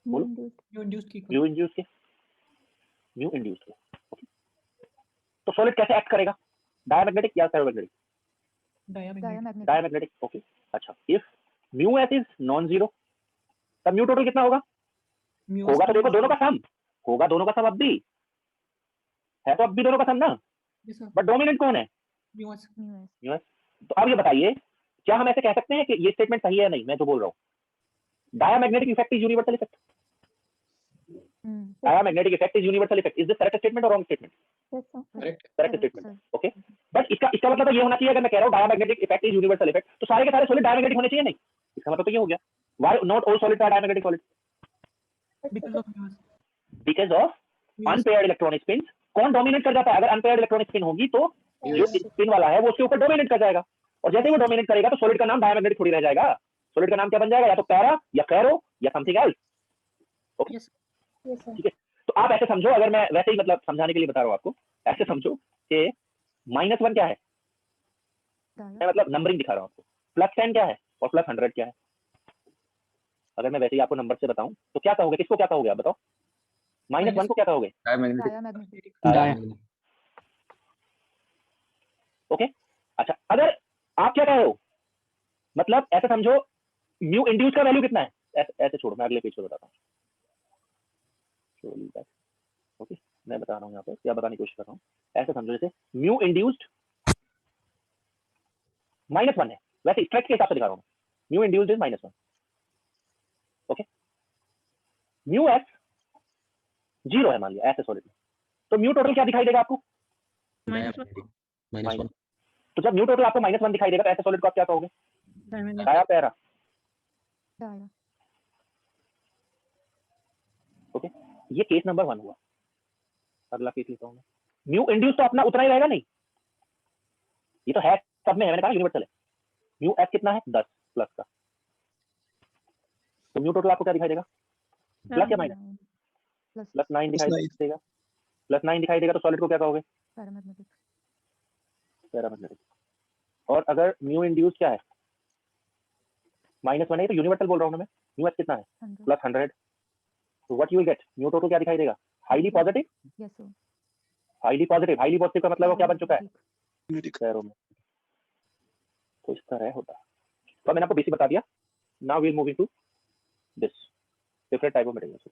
बोलो। म्यू इंड्यूस्ड के। म्यू इंड्यूस्ड के। ओके, तो सॉलिड कैसे एक्ट करेगा? डायमैग्नेटिक या फेरोमैग्नेटिक? डायमैग्नेटिक। ओके, अच्छा, if mu S is non zero तब म्यू टोटल कितना होगा? होगा तो देखो दोनों का सम होगा, दोनों का सम अब भी है, तो अब भी दोनों का सम ना, बट डोमिनेंट कौन है? Mu S. तो अब ये बताइए क्या हम ऐसे कह सकते हैं कि ये स्टेटमेंट सही है? नहीं, मैं तो बोल रहा हूँ diamagnetic effect is universal effect. Diamagnetic effect is universal effect. Is this correct statement और wrong statement? Correct statement. Okay, but इसका मतलब तो ये होना चाहिए, अगर मैं कह रहा हूँ diamagnetic effect is universal effect तो सारे के सारे सॉलिड डायमैग्नेटिक होने चाहिए नहीं? इसका मतलब तो ये हो गया why not all solids are diamagnetic solid? Because of unpaired electron spins. कौन डोमिनेट कर जाता है? अगर अनपेयर्ड इलेक्ट्रॉन स्पिन होगी तो जो स्पिन वाला है वो उसके ऊपर डोमिनेट कर जाएगा, और जैसे वो डोमिनेट करेगा तो सॉलिड का नाम डायमैग्नेटिक थोड़ी रह जाएगा। सॉलिड का नाम क्या बन जाएगा? या तो पैरा या फेरो या समथिंग एल्स। ओके, ठीक है, तो आप ऐसे समझो, अगर मैं वैसे ही मतलब समझाने के लिए बता रहा हूँ आपको, ऐसे समझो कि -1 क्या है, मैं मतलब नंबरिंग दिखा रहा हूँ आपको, +10 क्या है और +100 क्या है। अगर मैं वैसे ही आपको नंबर से बताऊं तो क्या कहोगे? किसको क्या कहोगे आप बताओ? -1 को क्या कहोगे? ओके, अच्छा, अगर आप क्या कह रहे हो, मतलब ऐसे समझो म्यू इंड्यूस का वैल्यू कितना है? ऐसे छोड़ो, मैं अगले पेज पे बताता हूँ। ओके, मैं बता रहा हूँ यहाँ पर क्या बताने की कोशिश कर रहा हूँ। ऐसे समझो जैसे म्यू इंड्यूस्ड -1 है, वैसे स्ट्रेच के हिसाब से दिखा रहा हूँ। Mu induced is -1। Okay, mu S 0 है मान लिया ऐसे सॉलिड में, तो म्यू टोटल क्या दिखाई देगा आपको? -1। तो जब म्यू टोटल आपको -1 दिखाई देगा तो ऐसे सॉलिड को आप क्या कहोगे? Dia para. ओके, ये केस नंबर 1 हुआ। अगला केस लेता हूँ मैं। म्यू इंड्यूस तो अपना उतना ही रहेगा नहीं, ये तो है सब में है, मैंने कहा यूनिवर्सल है। म्यू एस कितना है? 10 प्लस का। तो म्यू टोटल आपको क्या दिखाई देगा, प्लस या माइनस, प्लस प्लस 9 दिखाई Plus 9. देगा, प्लस 9 दिखाई देगा, तो सॉलिड को क्या कहोगे, पैरामैग्नेटिक। पैरामैग्नेटिक। और अगर म्यू इंड्यूस क्या है, -1 है, तो यूनिवर्सल बोल रहा हूँ मैं, म्यू एस कितना है, 100। प्लस 100। तो what you will gate, mu total क्या दिखाई देगा, highly positive. Yes sir. Highly positive का मतलब वो क्या बन चुका है, Magnetic. पैरों में। तो इस तरह होता है। तो मैंने आपको बेसिक बता दिया। Now we will moving to this different type of materials.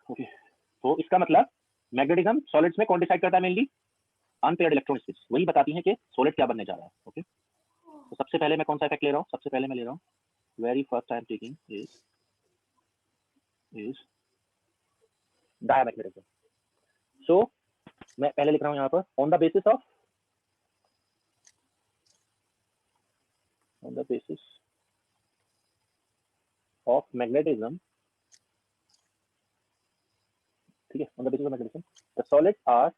Okay, तो इसका मतलब मैग्नेटिज्म सॉलिड्स में कौन डिसाइड करता है, मेनली अनपेयर्ड इलेक्ट्रॉन स्पीड्स, वही बताती हैं कि सॉलिड क्या बनने जा रहा है। ओके, तो सबसे पहले मैं कौन सा इफेक्ट ले रहा हूँ, सबसे पहले मैं ले रहा हूँ, very first I am taking is diamagnetism. So मैं पहले लिख रहा हूँ यहाँ पर, on the basis of magnetism, ठीक है, on the basis of magnetism the solids are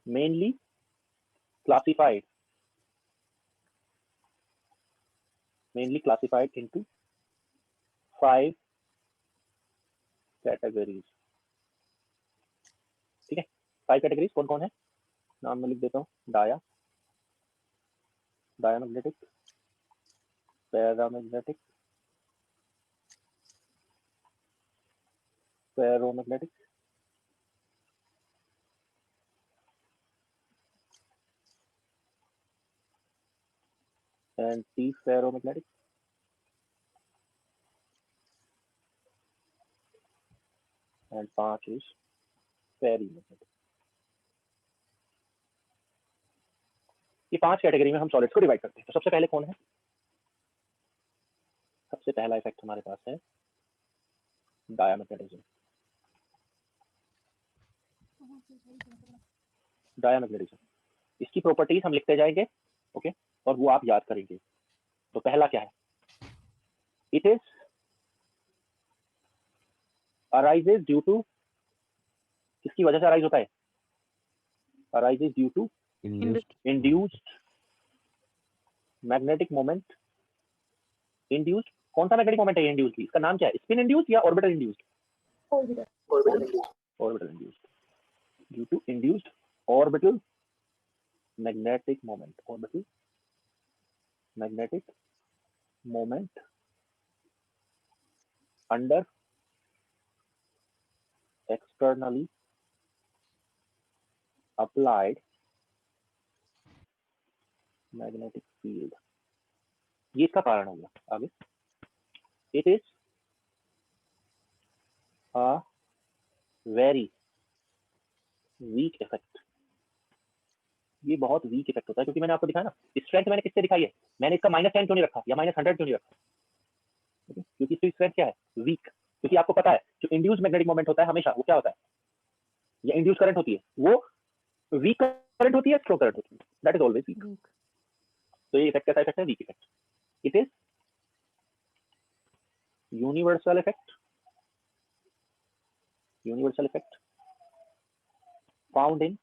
mainly classified into 5 categories। ठीक है, 5 कैटेगरीज कौन कौन है, नाम मैं लिख देता हूँ, diamagnetic, paramagnetic, ferromagnetic, anti ferromagnetic, and 5 is ferrimagnetic. ये 5 कैटेगरी में हम सॉलिड्स को डिवाइड करते हैं। तो सबसे पहले कौन है, सबसे पहला इफेक्ट हमारे पास है डायमैग्नेटिज्म। डायमैग्नेटिज्म, इसकी प्रॉपर्टीज हम लिखते जाएंगे, ओके, और वो आप याद करेंगे। तो पहला क्या है, it is arises due to, किसकी वजह से अराइज होता है, arises due to induced magnetic moment. Induced, कौन सा मैग्नेटिक मोमेंट है ये इंड्यूस्ड, इसका नाम क्या है, स्पिन इंड्यूस्ड या orbital induced, Orbital induced. Orbital induced, due to induced orbital magnetic moment, orbital magnetic moment under externally applied magnetic field, ये इसका कारण हो गया। आगे, it is a very weak effect, ये बहुत वीक इफेक्ट होता है, क्योंकि मैंने आपको दिखाया ना, स्ट्रेंथ मैंने किससे दिखाई है, मैंने इसका -10 क्यों नहीं रखा या -100 क्यों नहीं रखा, क्योंकि इसकी स्ट्रेंथ क्या है, वीक। क्योंकि आपको पता है जो इंड्यूस मैग्नेटिक मोमेंट होता है हमेशा वो क्या होता है, या इंड्यूस करंट होती है, वो वीक करंट होती है, स्ट्रॉन्ग करंट होती है, that is always weak. Weak. तो ये इफेक्ट कैसा इफेक्ट है, weak effect. It is universal effect, universal effect found in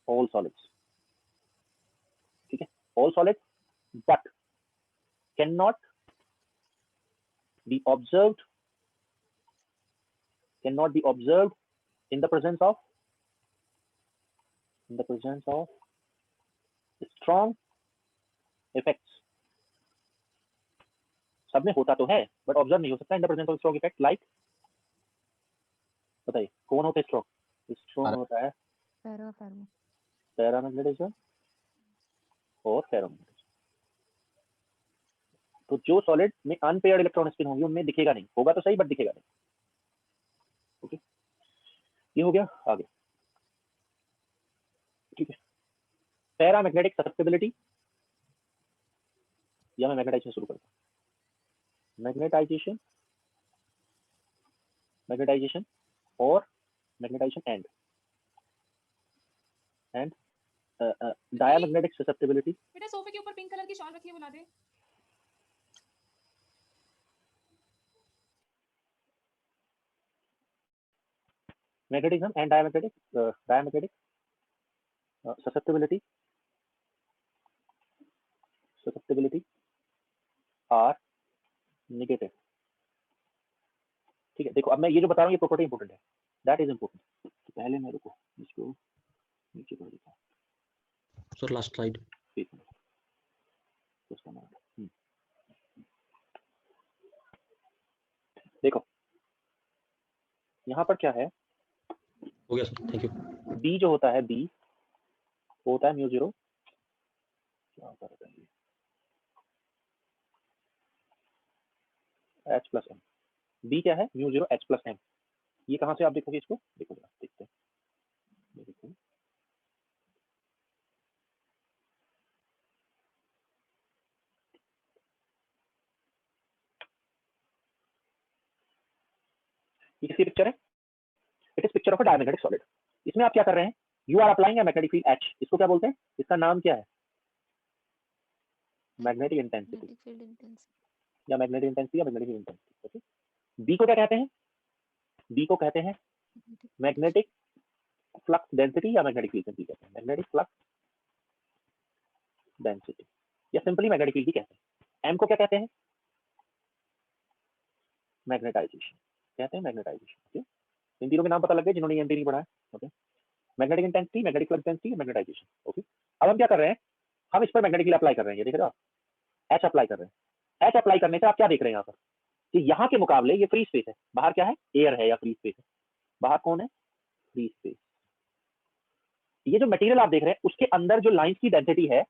all solids, ठीक है, all solids, but cannot be observed, cannot be observed in the presence of strong effects। सब में होता तो है बट ऑब्जर्व नहीं हो सकता in the presence of strong effect. Like बताइए कौन होता है स्ट्रॉन्ग, स्ट्रॉन्ग होता है पैरामैग्नेटिज्म और फेरोमैग्नेटिज्म। तो जो सॉलिड में अनपेयर्ड इलेक्ट्रॉन स्पिन होंगे उनमें दिखेगा नहीं, होगा तो सही बट दिखेगा नहीं। ओके, ये हो गया। आगे, ठीक है, पैरामैग्नेटिक ससेप्टिबिलिटी, या मैं मैग्नेटाइजेशन शुरू करता हूँ। मैग्नेटाइजेशन और मैग्नेटाइजेशन एंड डायमैग्नेटिक ससेप्टिबिलिटी। बेटा सोफे के ऊपर पिंक कलर की शॉल रखी है, बुला दे। Magnetism and diamagnetic susceptibility susceptibility are negative। ठीक है, देखो अब मैं ये जो बता रहा हूँ ये प्रॉपर्टी इंपॉर्टेंट है, दैट इज इंपॉर्टेंट। तो पहले मैं रुको इसको नीचे कर देता हूँ सर लास्ट स्लाइड। देखो यहाँ पर क्या है, हो गया सर, थैंक यू। बी जो होता है, बी होता है म्यू जीरो, क्या होता है एच प्लस एम। बी क्या है, mu zero H plus M. ये कहाँ से आप देखोगे इसको, देखो जरा देखते हैं, देखो ये किसी पिक्चर है, it is picture of a diamagnetic solid. इसमें आप क्या कर रहे हैं, you are applying a magnetic field H, इसको क्या बोलते हैं, इसका नाम क्या है, मैग्नेटिक इंटेंसिटी या मैग्नेटिक इंटेंसिटी या मैग्नेटिक इंटेंसिटी। ओके, बी को क्या कहते हैं, बी को कहते हैं मैग्नेटिक फ्लक्स डेंसिटी या मैग्नेटिक फील्ड डेंसिटी कहते हैं, मैग्नेटिक फ्लक्स डेंसिटी या सिंपली मैग्नेटिक फील्ड भी कहते हैं। एम को क्या कहते हैं, मैग्नेटाइजेशन कहते हैं, मैग्नेटाइजेशन। ओके, इन तीनों के नाम पता लग गए जिन्होंने एमपी नहीं पढ़ा है। Okay, magnetic intensity, magnetic flux density, magnetization. Okay, अब हम क्या कर रहे हैं, हम इस पर मैग्नेटिक फील्ड अप्लाई कर रहे हैं, ये देख रहे हो आप, एच अप्लाई कर रहे हैं। एच अप्लाई करने से आप क्या देख रहे हैं यहाँ पर कि यहाँ के मुकाबले ये फ्री स्पेस है, बाहर क्या है, एयर है या फ्री स्पेस है, बाहर कौन है, फ्री स्पेस। ये जो मटेरियल आप देख रहे हैं उसके अंदर जो लाइंस की डेंसिटी है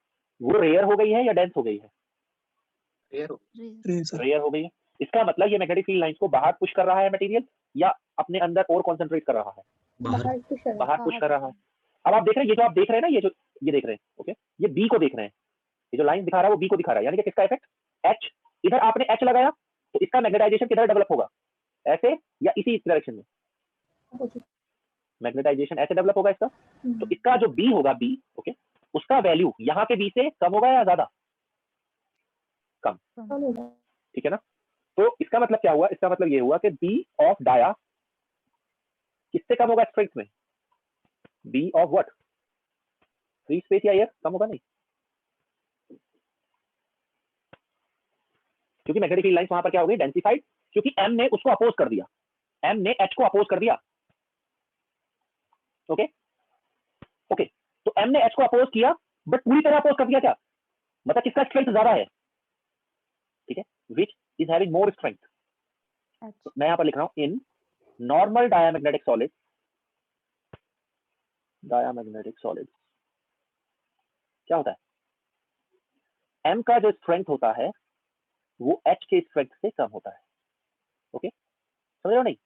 वो रेयर हो गई है या डेंस हो गई है, रेयर हो गई है। इसका मतलब ये मैग्नेटिक फील्ड लाइंस को बाहर पुश कर रहा है मटेरियल या अपने अंदर और कंसंट्रेट कर रहा है, बाहर बाहर पुश कर रहा है। अब आप देख रहे हैं, ये जो आप देख रहे हैं ना, ये देख रहे हैं, ओके, ये बी को देख रहे हैं, ये जो लाइन दिखा रहा है वो बी को दिखा रहा है, यानी कि किसका इफेक्ट, एच। इधर आपने एच लगाया तो इसका मैग्नेटाइजेशन किधर डेवलप होगा, ऐसे या इसी डायरेक्शन में, मैग्नेटाइजेशन ऐसे डेवलप होगा इसका। तो इसका जो बी होगा, बी, ओके, उसका वैल्यू यहाँ के बी से कम होगा या ज्यादा, कम, ठीक है ना। तो इसका मतलब क्या हुआ, इसका मतलब ये हुआ कि बी ऑफ डाया किससे कम होगा स्ट्रेंथ में, B of what, free space या एयर, कम होगा नहीं, क्योंकि मैग्नेटिक फील्ड लाइंस वहां पर क्या हो गई, डेंसिफाइड, क्योंकि एम ने उसको अपोज कर दिया, एम ने एच को अपोज कर दिया। ओके ओके, तो एम ने एच को अपोज किया बट पूरी तरह अपोज कर दिया, क्या मतलब किसका स्ट्रेंथ ज्यादा है, ठीक है, which is having more strength. तो मैं यहां पर लिख रहा हूं, in normal diamagnetic solid, diamagnetic solid क्या होता है, एम का जो स्ट्रेंथ होता है वो एच के स्ट्रेंथ से कम होता है। ओके, समझ रहे हो नहीं,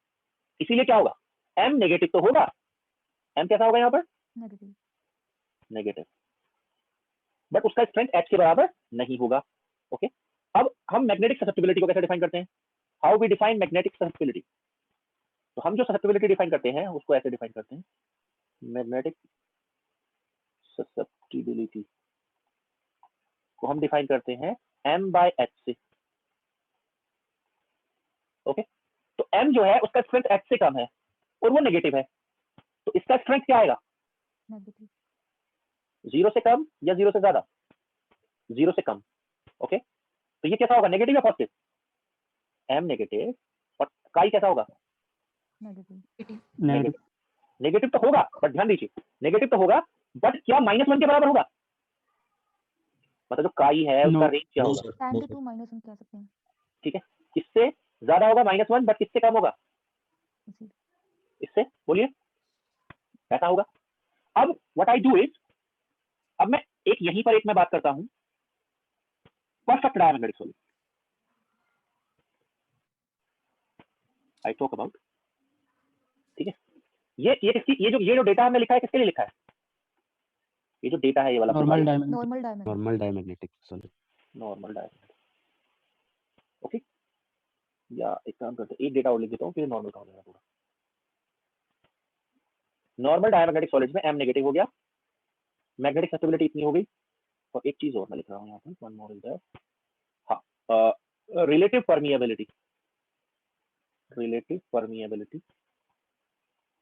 इसीलिए क्या होगा, एम नेगेटिव तो होगा, एम कैसा होगा यहाँ पर, नेगेटिव, नेगेटिव, बट उसका स्ट्रेंथ एच के बराबर नहीं होगा। ओके, अब हम मैग्नेटिक ससेप्टिबिलिटी को कैसे डिफाइन करते हैं, how we define magnetic susceptibility. तो हम जो ससेप्टिबिलिटी डिफाइन करते हैं उसको ऐसे डिफाइन करते हैं, मैग्नेटिक ससेप्टिबिलिटी को हम डिफाइन करते हैं m बाय एच से। ओके, तो m जो है उसका स्ट्रेंथ h से कम है और वो नेगेटिव है, तो इसका स्ट्रेंथ क्या आएगा, नेगेटिव, 0 से कम या 0 से ज्यादा, 0 से कम। ओके, तो ये कैसा होगा, नेगेटिव या पॉजिटिव, m नेगेटिव, और काई कैसा होगा, नेगेटिव, नेगेटिव, नेगेटिव तो होगा, बट ध्यान दीजिए नेगेटिव तो होगा, बट क्या -1 के बराबर होगा, मतलब जो काई है उसका No. रेंज क्या नो होगा, सर, 10 नो to सर। 2 माइनस हम कह सकते हैं, ठीक है, किससे ज्यादा होगा -1 बट किससे कम होगा, इसी इससे, बोलिए ऐसा होगा। अब व्हाट आई डू इज, अब मैं एक यहीं पर एक मैं बात करता हूं, perfect diamagnetic solid I talk about, ठीक है, ये जो डेटा हमने लिखा है किसके लिए लिखा है, ये जो डेटा है ये वाला normal diamond, normal diamond, normal diamagnetic solid. Normal diamagnetic. Okay, या एक काम करते हैं, एक डेटा और लिख देता हूँ फिर नॉर्मल का हो जाएगा पूरा। नॉर्मल डायमैग्नेटिक सॉलिड्स में m नेगेटिव हो गया, मैग्नेटिक ससेप्टिबिलिटी इतनी हो गई, और एक चीज और मैं लिख रहा हूँ यहाँ पर, वन मोर इज दैट, हाँ, रिलेटिव परमिएबिलिटी, रिलेटिव परमिएबिलिटी,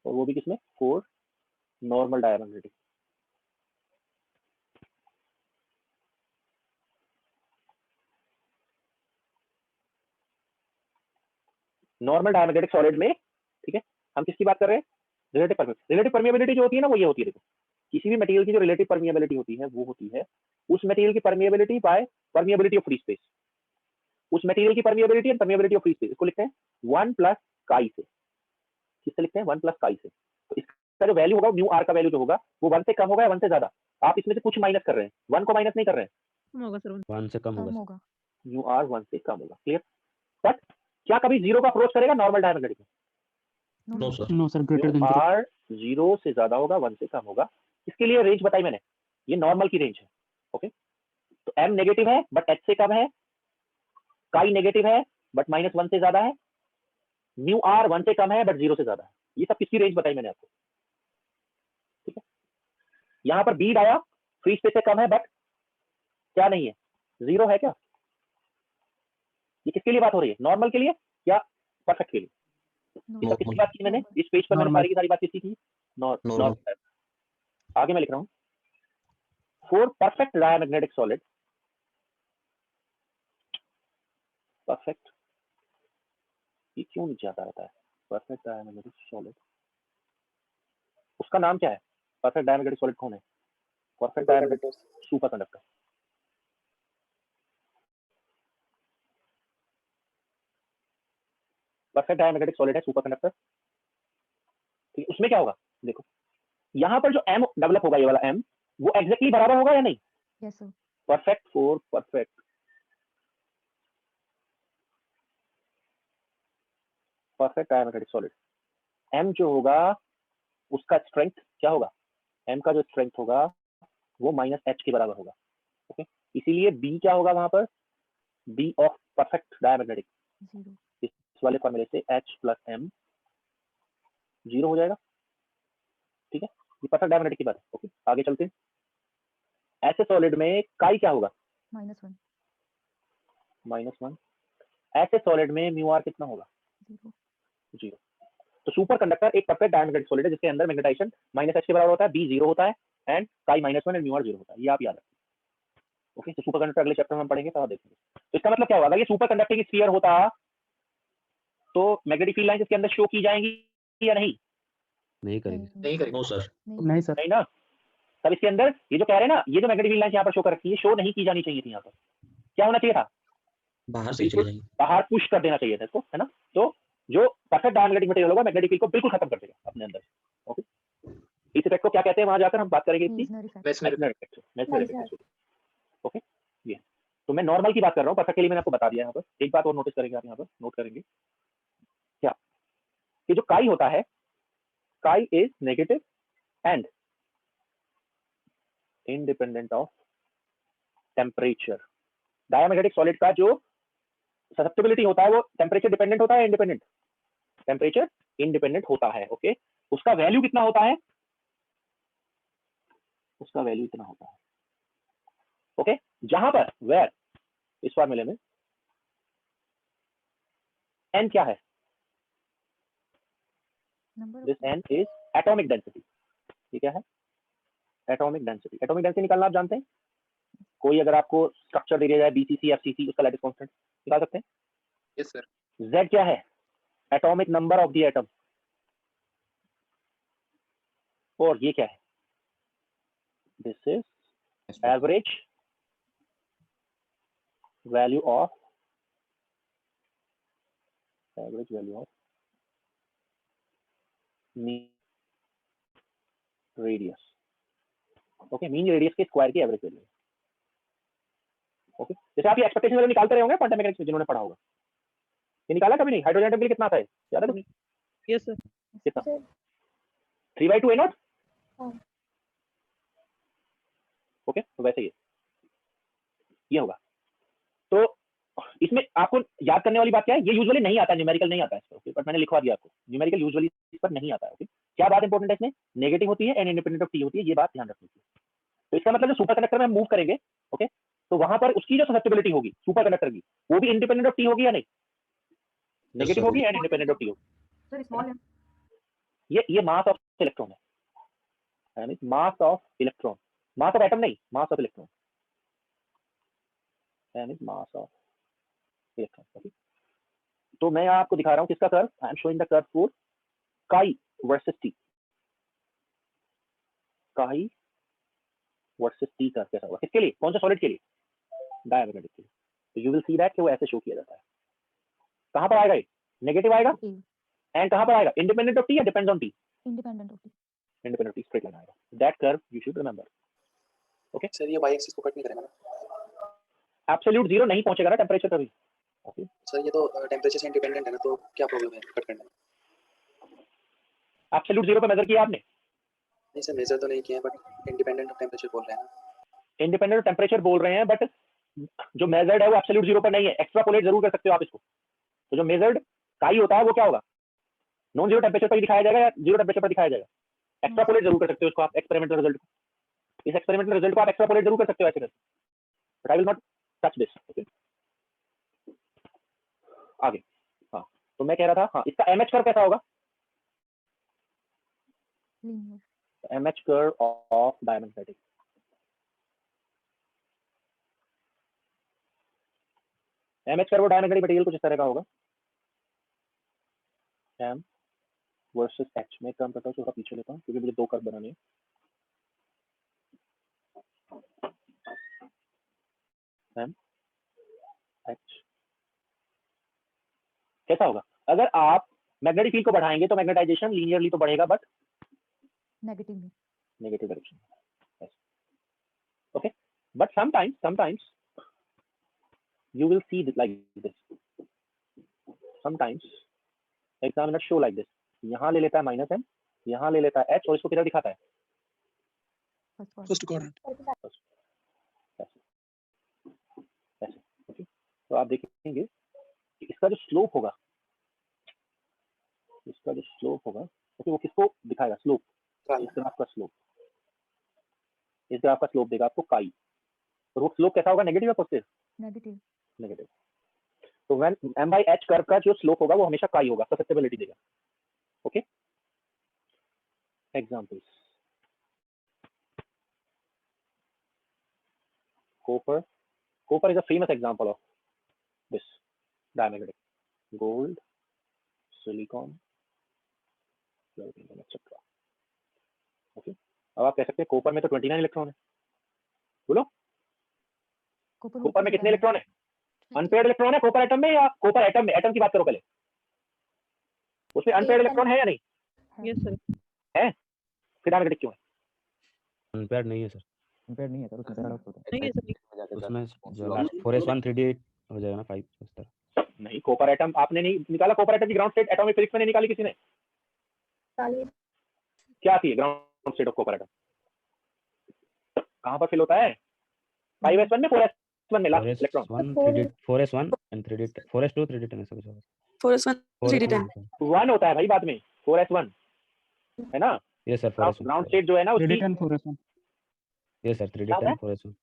और वो भी किसमें, for normal diamagnetic. Normal diamagnetic solid में, ठीक है, हम किसकी बात कर रहे हैं? रिलेटिव परमिएबिलिटी जो होती है ना, वो ये होती है, देखो किसी भी मटेरियल की जो रिलेटिव परमिएबिलिटी होती है वो होती है उस मटेरियल की permeability by permeability of free space. उस मटेरियल की permeability and permeability of free space, इसको लिखते हैं 1 प्लस काई से। किससे लिखते हैं? 1 प्लस काई से। तो इसका जो वैल्यू होगा, म्यू आर का वैल्यू जो होगा वो 1 से कम होगा या 1 से ज्यादा? आप इसमें से कुछ माइनस कर रहे हैं, 1 को माइनस नहीं कर रहे हैं। कम होगा सर, 1 से कम कम होगा। होगा। म्यू आर 1 से कम होगा, क्लियर? बट क्या कभी 0 का अप्रोच करेगा नॉर्मल डायमैग्नेटिक में? No sir. No sir, greater mu than 0। R 0 से ज्यादा होगा, 1 से कम होगा। इसके लिए रेंज बताई मैंने, ये नॉर्मल की रेंज है। ओके, तो m नेगेटिव है बट h से कम है, काई नेगेटिव है बट -1 से ज्यादा है, म्यू आर 1 से कम है बट 0 से ज्यादा है। ये सब किसकी रेंज बताई मैंने आपको, ठीक है? यहाँ पर बीड आया, फ्री स्पेस से कम है बट क्या नहीं है, 0 है क्या? ये किसके लिए बात हो रही है? नॉर्मल के लिए या परफेक्ट के लिए? ये सब किसकी बात की मैंने? इस पेज पर मैंने Normal. सारी की सारी बात किसकी की? Normal. नॉर्मल। आगे मैं लिख रहा हूँ, for perfect diamagnetic solid, perfect, ये क्यों नीचे आता रहता है? परफेक्ट डायमैग्नेटिक सॉलिड, उसका नाम क्या है? परफेक्ट डायमैग्नेटिक सॉलिड कौन है? Perfect diamagnetic super conductor. Perfect diamagnetic solid है सुपर कंडक्टर, ठीक है? उसमें क्या होगा? देखो यहाँ पर जो m डेवलप होगा, ये वाला m, वो एग्जैक्टली बराबर होगा या नहीं? Yes sir. Perfect for perfect diamagnetic solid, m जो होगा उसका स्ट्रेंथ क्या होगा? m का जो स्ट्रेंथ होगा वो -h के बराबर होगा। ओके, इसीलिए b क्या होगा वहां पर? b of perfect diamagnetic, 0। इस वाले फॉर्मूले से h प्लस m 0 हो जाएगा, ठीक है? ये परफेक्ट डायमैग्नेटिक की बात है। ओके, आगे चलते हैं। ऐसे सॉलिड में काई क्या होगा? -1। -1। ऐसे सॉलिड में म्यू आर कितना होगा? 0। 0। तो सुपर कंडक्टर एक परफेक्ट डायमैग्नेटिक सॉलिड है जिसके अंदर मैग्नेटाइजेशन -h के बराबर होता है, b 0 होता है एंड काई -1 एंड म्यू आर 0 होता है। ये आप याद रखें। ओके, तो सुपर कंडक्टर अगले चैप्टर में हम पढ़ेंगे, तब देखेंगे। तो इसका मतलब क्या होगा? अगर ये सुपर कंडक्टिंग स्फीयर होता तो मैग्नेटिक फील्ड लाइंस इसके अंदर शो की जाएंगी या नहीं? नहीं करेंगे। No sir. नहीं सर। नहीं ना। तब इसके अंदर ये जो कह रहे हैं ना, ये जो मैग्नेटिक फील्ड लाइंस यहाँ पर शो कर रखी है, शो नहीं की जानी चाहिए थी। यहाँ पर क्या होना चाहिए था? बाहर से चले जाएंगे। बाहर पुश कर देना चाहिए था इसको, है ना? तो जो परफेक्ट डायमैग्नेटिक मटेरियल होगा मैग्नेटिक फील्ड को बिल्कुल खत्म कर देगा अपने अंदर। ओके, इस इफेक्ट को क्या कहते हैं? वहां जाकर हम बात करेंगे इसकी। Meissner effect. Meissner effect. Okay, ये तो मैं नॉर्मल की बात कर रहा हूँ, परफेक्ट के लिए मैंने आपको बता दिया। यहाँ पर एक बात और नोटिस करेंगे आप, यहाँ पर नोट करेंगे क्या कि जो काई होता है, काई is negative and independent of temperature. Diamagnetic solid का जो ससेप्टिबिलिटी होता है वो टेम्परेचर डिपेंडेंट होता है, इंडिपेंडेंट? टेम्परेचर इंडिपेंडेंट होता है। ओके, उसका वैल्यू कितना होता है? उसका वैल्यू इतना होता है। ओके, जहां पर वेयर इस फॉर्मूले में n क्या है? This n is atomic density. ये क्या है? Atomic density. एटॉमिक डेंसिटी निकालना आप जानते हैं? कोई अगर आपको स्ट्रक्चर दे दिया जाए BCC FCC, उसका लैटिस कांस्टेंट निकाल सकते हैं? Yes sir. Z क्या है? Atomic number of the atom. और ये क्या है? This is average value of mean radius. Okay, mean radius के स्क्वायर की एवरेज वैल्यू। ओके, जैसे आप ये एक्सपेक्टेशन वैल्यू निकालते रहे होंगे क्वांटम मैकेनिक्स में, जिन्होंने पढ़ा होगा। ये निकाला कभी नहीं? हाइड्रोजन एटम के लिए कितना आता है, याद है तुम्हें? Yes sir. कितना? 3/2 A0। ओके, तो वैसे ये होगा। तो इसमें आपको याद करने वाली बात क्या है? ये यूजुअली नहीं आता है, न्यूमेरिकल नहीं आता है इसमें। ओके, बट मैंने लिखवा दिया आपको, न्यूमेरिकल यूजुअली इस पर नहीं आता है। ओके, क्या बात इंपॉर्टेंट है इसमें? नेगेटिव होती है एंड इंडिपेंडेंट ऑफ टी होती है, ये बात ध्यान रखनी चाहिए। तो इसका मतलब जो सुपर कंडक्टर में हम मूव करेंगे, ओके, तो वहां पर उसकी जो ससेप्टिबिलिटी होगी सुपर कंडक्टर की, वो भी इंडिपेंडेंट ऑफ टी होगी या नहीं? नेगेटिव होगी एंड इंडिपेंडेंट ऑफ टी होगी। सर स्मॉल है। ये मास ऑफ इलेक्ट्रॉन है, mass of electron, mass of atom नहीं, mass of electron, mass of electron. Okay, तो मैं आपको दिखा रहा हूँ किसका curve, I am showing the curve for chi versus T. Chi versus T curve कैसा होगा, किसके लिए, कौन सा सॉलिड के लिए, डायमैग्नेटिक के लिए। तो यू विल सी दैट कि वो ऐसे शो किया जाता है। कहां पर आएगा ये, नेगेटिव आएगा, एंड कहां पर आएगा, इंडिपेंडेंट ऑफ टी या depends on T, independent of T, independent of T, straight line आएगा। That curve you should remember. Okay sir ये y एक्सिस को कट नहीं करेगा ना? एब्सोल्यूट जीरो नहीं पहुंचेगा ना टेंपरेचर कभी। ओके सर ये तो टेम्परेचर से इंडिपेंडेंट है ना, तो क्या प्रॉब्लम है कट करने में? एब्सोल्यूट जीरो पे मेजर किया आपने, नहीं सर मेजर तो नहीं किया है, बट इंडिपेंडेंट ऑफ टेम्परेचर बोल रहे हैं ना। इंडिपेंडेंट टेम्परेचर बोल रहे हैं, बट जो मेजर्ड है वो एब्सोल्यूट जीरो पर नहीं है, एक्स्ट्रापोलेट जरूर कर सकते हो आप इसको। तो जो मेजर्ड काई होता है वो क्या होगा, नॉन जीरो टेम्परेचर पर ही दिखाया जाएगा या जीरो टेम्परेचर पर दिखाया जाएगा, एक्स्ट्रापोलेट जरूर कर सकते हो इसको आप, एक्सपेरिमेंटल रिजल्ट को, इस एक्सपेरिमेंटल रिजल्ट को आप एक्स्ट्रापोलेट जरूर कर सकते हो ऐसे करके, but I will not touch this. Okay आगे, हाँ तो मैं कह रहा था, हाँ इसका एमएच कर्व कैसा होगा, linear, MH curve of diamagnetic, MH curve diamagnetic material कुछ इस तरह का होगा, एम वर्सेस एच। मैं काम करता हूँ थोड़ा पीछे लेता हूँ क्योंकि मुझे दो कर्व बनाने हैं। एम एच कैसा होगा, अगर आप मैग्नेटिक फील्ड को बढ़ाएंगे तो मैग्नेटाइजेशन लीनियरली तो बढ़ेगा बट नेगेटिव में, negative direction. Okay but sometimes you will see it like this, sometimes examiner show like this, यहाँ ले लेता है माइनस एम, यहाँ ले लेता है एच और इसको किधर दिखाता है, फर्स्ट क्वाड्रेंट। ऐसे। ओके तो आप देखेंगे कि इसका जो स्लोप होगा, इसका जो स्लोप होगा, ओके वो किसको दिखाएगा, स्लोप, इस ग्राफ का स्लोप, इस ग्राफ का स्लोप देगा आपको काई, और वो स्लोप कैसा होगा, नेगेटिव या पॉजिटिव, नेगेटिव, नेगेटिव। तो when m by h curve का जो स्लोप होगा वो हमेशा काई होगा, ससेप्टेबिलिटी देगा। Okay examples, copper is a famous example of this diamagnetic, gold, silicon, platinum etc. Okay अब आप कह सकते हैं कॉपर में तो 29 इलेक्ट्रॉन है, बोलो कॉपर में कितने इलेक्ट्रॉन है, अनपेयर्ड इलेक्ट्रॉन है कॉपर एटम में या कॉपर एटम में, एटम की बात करो पहले, उसमें अनपेयर्ड इलेक्ट्रॉन है या नहीं यस सर, है, फिर डायमैग्नेटिक क्यों है, अनपेयर्ड नहीं है सर, कंपेयर नहीं है सर, उसमें पैराडॉक्स होता नहीं है सर, उसमें जो लास्ट 4s1 3d8 हो जाएगा ना 5 उस तरह। नहीं कॉपर एटम आपने नहीं निकाला, कॉपर एटम की ग्राउंड स्टेट एटॉमिक फिजिक्स में नहीं निकाली किसी ने, क्या थी ground state of copper atom, कहां पर फिल होता है, 5s1 में 4s1 में last electron, 4s1 and 3d 4s2 3d10 ऐसा कुछ होगा, 4s1 3d10 1 होता है भाई बाद में, 4s1 है ना, yes sir 4s1 ground state जो है ना उसकी 3d10 4s1 yes sir 3d10 4s1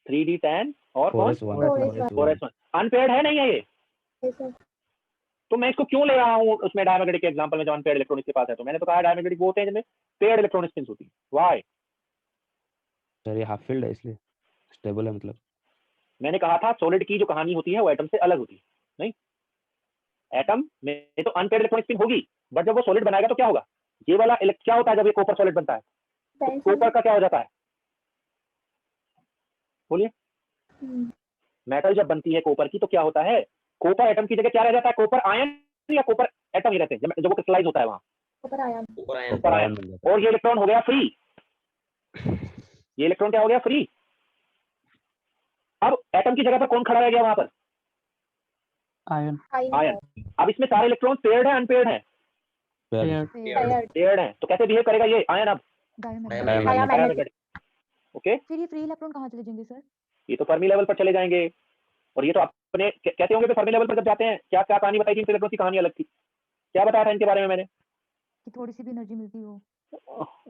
3d10 और कौन 4s1 4s1 अनपेयर्ड है नहीं है ये, तो मैं इसको क्यों ले रहा हूँ उसमें डायमैग्नेटिक के एग्जांपल में जो अनपेयर्ड इलेक्ट्रॉन इसके पास है, तो मैंने तो कहा डायमैग्नेटिक वो होते हैं जिनमें पेयर्ड इलेक्ट्रॉन स्पिन्स होती है, व्हाई, सर ये हाफ फील्ड है इसलिए स्टेबल है, मतलब मैंने कहा था सॉलिड की जो कहानी होती है वो एटम से अलग होती है, नहीं एटम में तो अनपेयर्ड इलेक्ट्रॉन स्पिन होगी, बट जब वो सॉलिड बनाएगा तो क्या होगा, ये वाला क्या होता है जब ये कॉपर सॉलिड बनता है, तो कॉपर का क्या हो जाता है, बोलिए, मेटल जब बनती है कॉपर की तो क्या होता है, कॉपर एटम की जगह क्या रह जाता है, कॉपर आयन या कॉपर एटम ही रहते हैं जब वो क्रिस्टलाइज होता है वहां, कॉपर आयन, और ये इलेक्ट्रॉन हो गया फ्री, ये इलेक्ट्रॉन क्या हो गया फ्री, अब एटम की जगह पर कौन खड़ा रह गया वहां पर, आयन आयन। अब इसमें सारे इलेक्ट्रॉन पेयर्ड है अनपेयर्ड है, पेयर्ड है, तो कैसे बिहेव करेगा ये आयन, अब डायमैग्नेटिक, ओके फिर ये फ्री इलेक्ट्रॉन कहाँ चले जाएंगे सर, ये तो फर्मी लेवल पर चले जाएंगे, और ये तो अपने कहते होंगे फर्मी लेवल पर जब जाते हैं क्या क्या कहानी बताई थी, इलेक्ट्रॉन की कहानी अलग थी, क्या बताया था इनके बारे में मैंने, कि थोड़ी सी भी एनर्जी मिलती हो,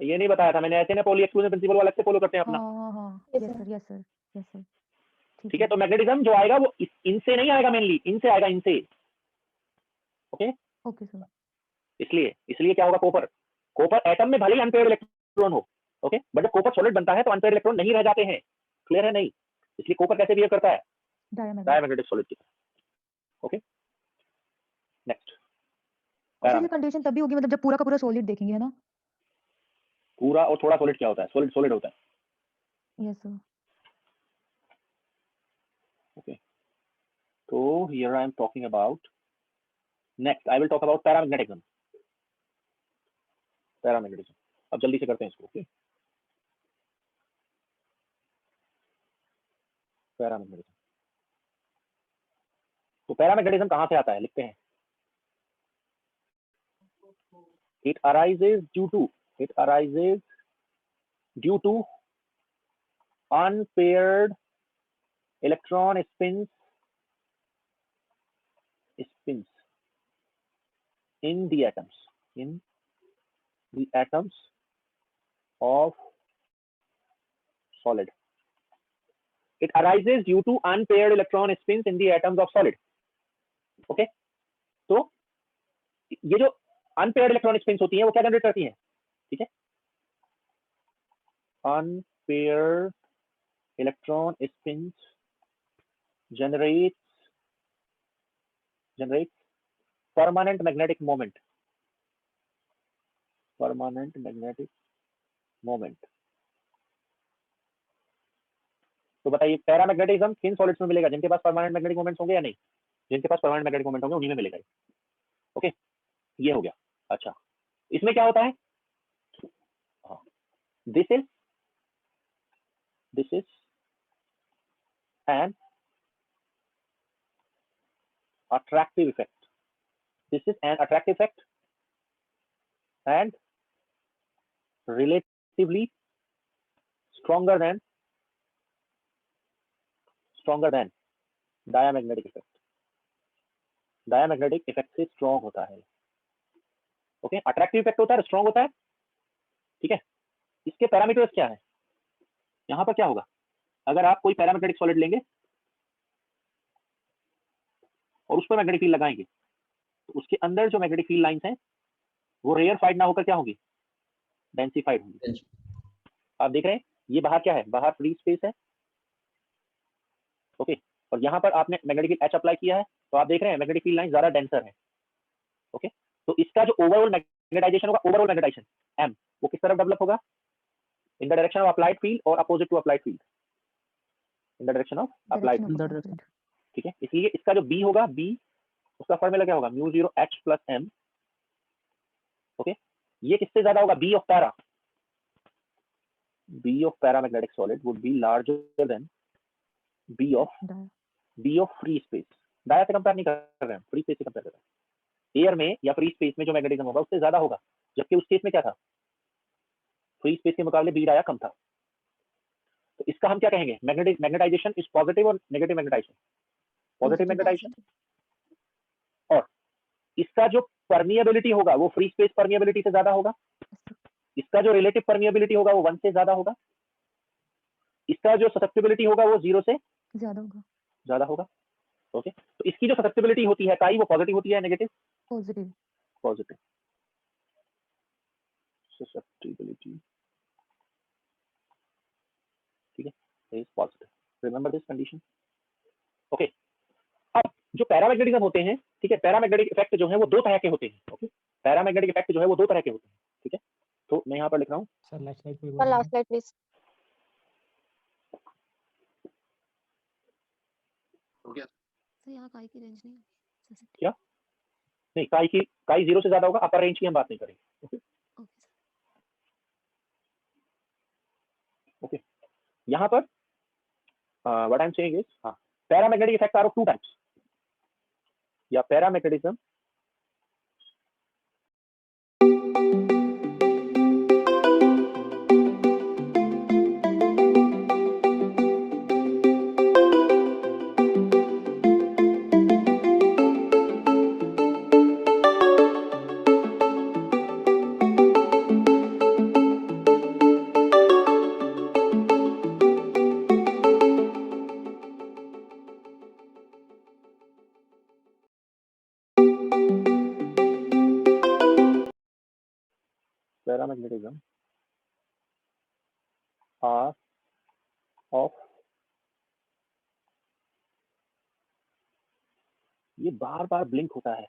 ये नहीं बताया था मैंने, ऐसे ना पॉली एक्सक्लूजन प्रिंसिपल वाला से फॉलो करते हैं अपना, हाँ, yes sir, yes sir, yes sir, ठीक है। तो मैग्नेटिज्म जो आएगा वो इनसे नहीं आएगा, मेनली इनसे आएगा, इनसे, ओके ओके सर, इसलिए क्या होगा, कॉपर एटम में भले ही अनपेयर्ड इलेक्ट्रॉन हो, ओके बट जब कॉपर सॉलिड बनता है तो अनपेयर्ड इलेक्ट्रॉन नहीं रह जाते हैं, क्लियर है नहीं, इसलिए कॉपर कैसे बिहेव करता है, डायमैग्नेटिक सॉलिड की, ओके सर ये कंडीशन तभी होगी मतलब जब पूरा का पूरा सॉलिड देखेंगे, है ना? पूरा और थोड़ा सॉलिड क्या होता है? सॉलिड सॉलिड होता है। Yes sir. Okay. So here I am talking about, next I will talk about paramagnetism. Paramagnetism. अब जल्दी से करते हैं इसको. Okay. Paramagnetism. तो paramagnetism कहाँ से आता है? लिखते हैं. It arises due to unpaired electron spins in the atoms of solid. It arises due to unpaired electron spins in the atoms of solid. Okay. तो ये जो अनपेयर्ड इलेक्ट्रॉन स्पिन्स होती हैं वो क्या जनरेट करती हैं? ठीक है, unpaired electron spins generate permanent magnetic moment. तो बताइए पैरामैग्नेटिज्म किन सॉलिड्स में मिलेगा? जिनके पास परमानेंट मैग्नेटिक मोमेंट्स होंगे या नहीं? जिनके पास परमानेंट मैग्नेटिक मोमेंट होंगे उन्हीं में मिलेगा. ओके, ये हो गया. अच्छा, इसमें क्या होता है? This is an attractive effect. This is an attractive effect and relatively stronger than diamagnetic effect. Diamagnetic effect से strong होता है. ओके, अट्रैक्टिव इफेक्ट होता है, स्ट्रॉन्ग होता है. ठीक है, इसके पैरामीटर्स क्या है? यहाँ पर क्या होगा? अगर आप कोई पैरामैग्नेटिक सॉलिड लेंगे और उस पर मैग्नेटिक फील्ड लगाएंगे तो उसके अंदर जो मैग्नेटिक फील्ड लाइंस हैं वो रेयरफाइड ना होकर क्या होगी? डेंसिफाइड होंगी. आप देख रहे हैं ये बाहर क्या है? बाहर फ्री स्पेस है. ओके, और यहाँ पर आपने मैग्नेटिक फील्ड एच अप्लाई किया है तो आप देख रहे हैं मैग्नेटिक फील्ड लाइन ज्यादा डेंसर है. ओके, तो इसका जो ओवरऑल मैग्नेटाइजेशन होगा, ओवरऑल मैग्नेटाइजेशन एम, वो किस तरफ डेवलप होगा? In the direction of applied field और opposite to applied field. In the direction of applied field. ठीक है, इसलिए इसका जो बी होगा, बी उसका फॉर्मूला क्या होगा? Mu 0 H plus M. Okay, ये किससे ज्यादा होगा? B of para. B of paramagnetic solid would be larger than B of free space. Dia से कंपेयर नहीं कर रहे हैं, फ्री स्पेस से कंपेयर कर रहे हैं. एयर में या फ्री स्पेस में जो मैग्नेटिज्म होगा उससे ज्यादा होगा, जबकि उस केस में क्या था? फ्री स्पेस के मुकाबले बी डाया कम था. तो इसका हम क्या कहेंगे? मैग्नेटाइजेशन इज पॉजिटिव और नेगेटिव मैग्नेटाइजेशन. Positive magnetization. और इसका जो परमिएबिलिटी होगा वो फ्री स्पेस परमिएबिलिटी से ज्यादा होगा. इसका जो रिलेटिव परमिएबिलिटी होगा वो 1 से ज्यादा होगा. इसका जो ससेप्टिबिलिटी होगा वो 0 से ज्यादा होगा. ओके, तो इसकी जो ससेप्टिबिलिटी होती है काई, वो पॉजिटिव होती है नेगेटिव? पॉजिटिव. ससेप्टिबिलिटी, ठीक है, is positive. Remember this condition. Okay, अब जो पैरामैग्नेटिज्म होते हैं, ठीक है, पैरामैग्नेटिक इफेक्ट जो है वो दो तरह के होते हैं. ओके, पैरामैग्नेटिक इफेक्ट जो है वो दो तरह के होते हैं. ठीक है, तो मैं यहाँ पर लिख रहा हूँ. सर लास्ट स्लाइड पे Sir, last slide, please. Sir यहाँ काई की रेंज नहीं होगी. क्या? नहीं, काई 0 से ज्यादा होगा. अपर रेंज की हम बात नहीं करेंगे. Okay, okay sir. ओके, यहाँ पर what I am saying is, हाँ, paramagnetic effect are of two types. या पैरामैग्नेटिज्म पैरामैग्नेटिज्म आर ऑफ, ये बार बार ब्लिंक होता है.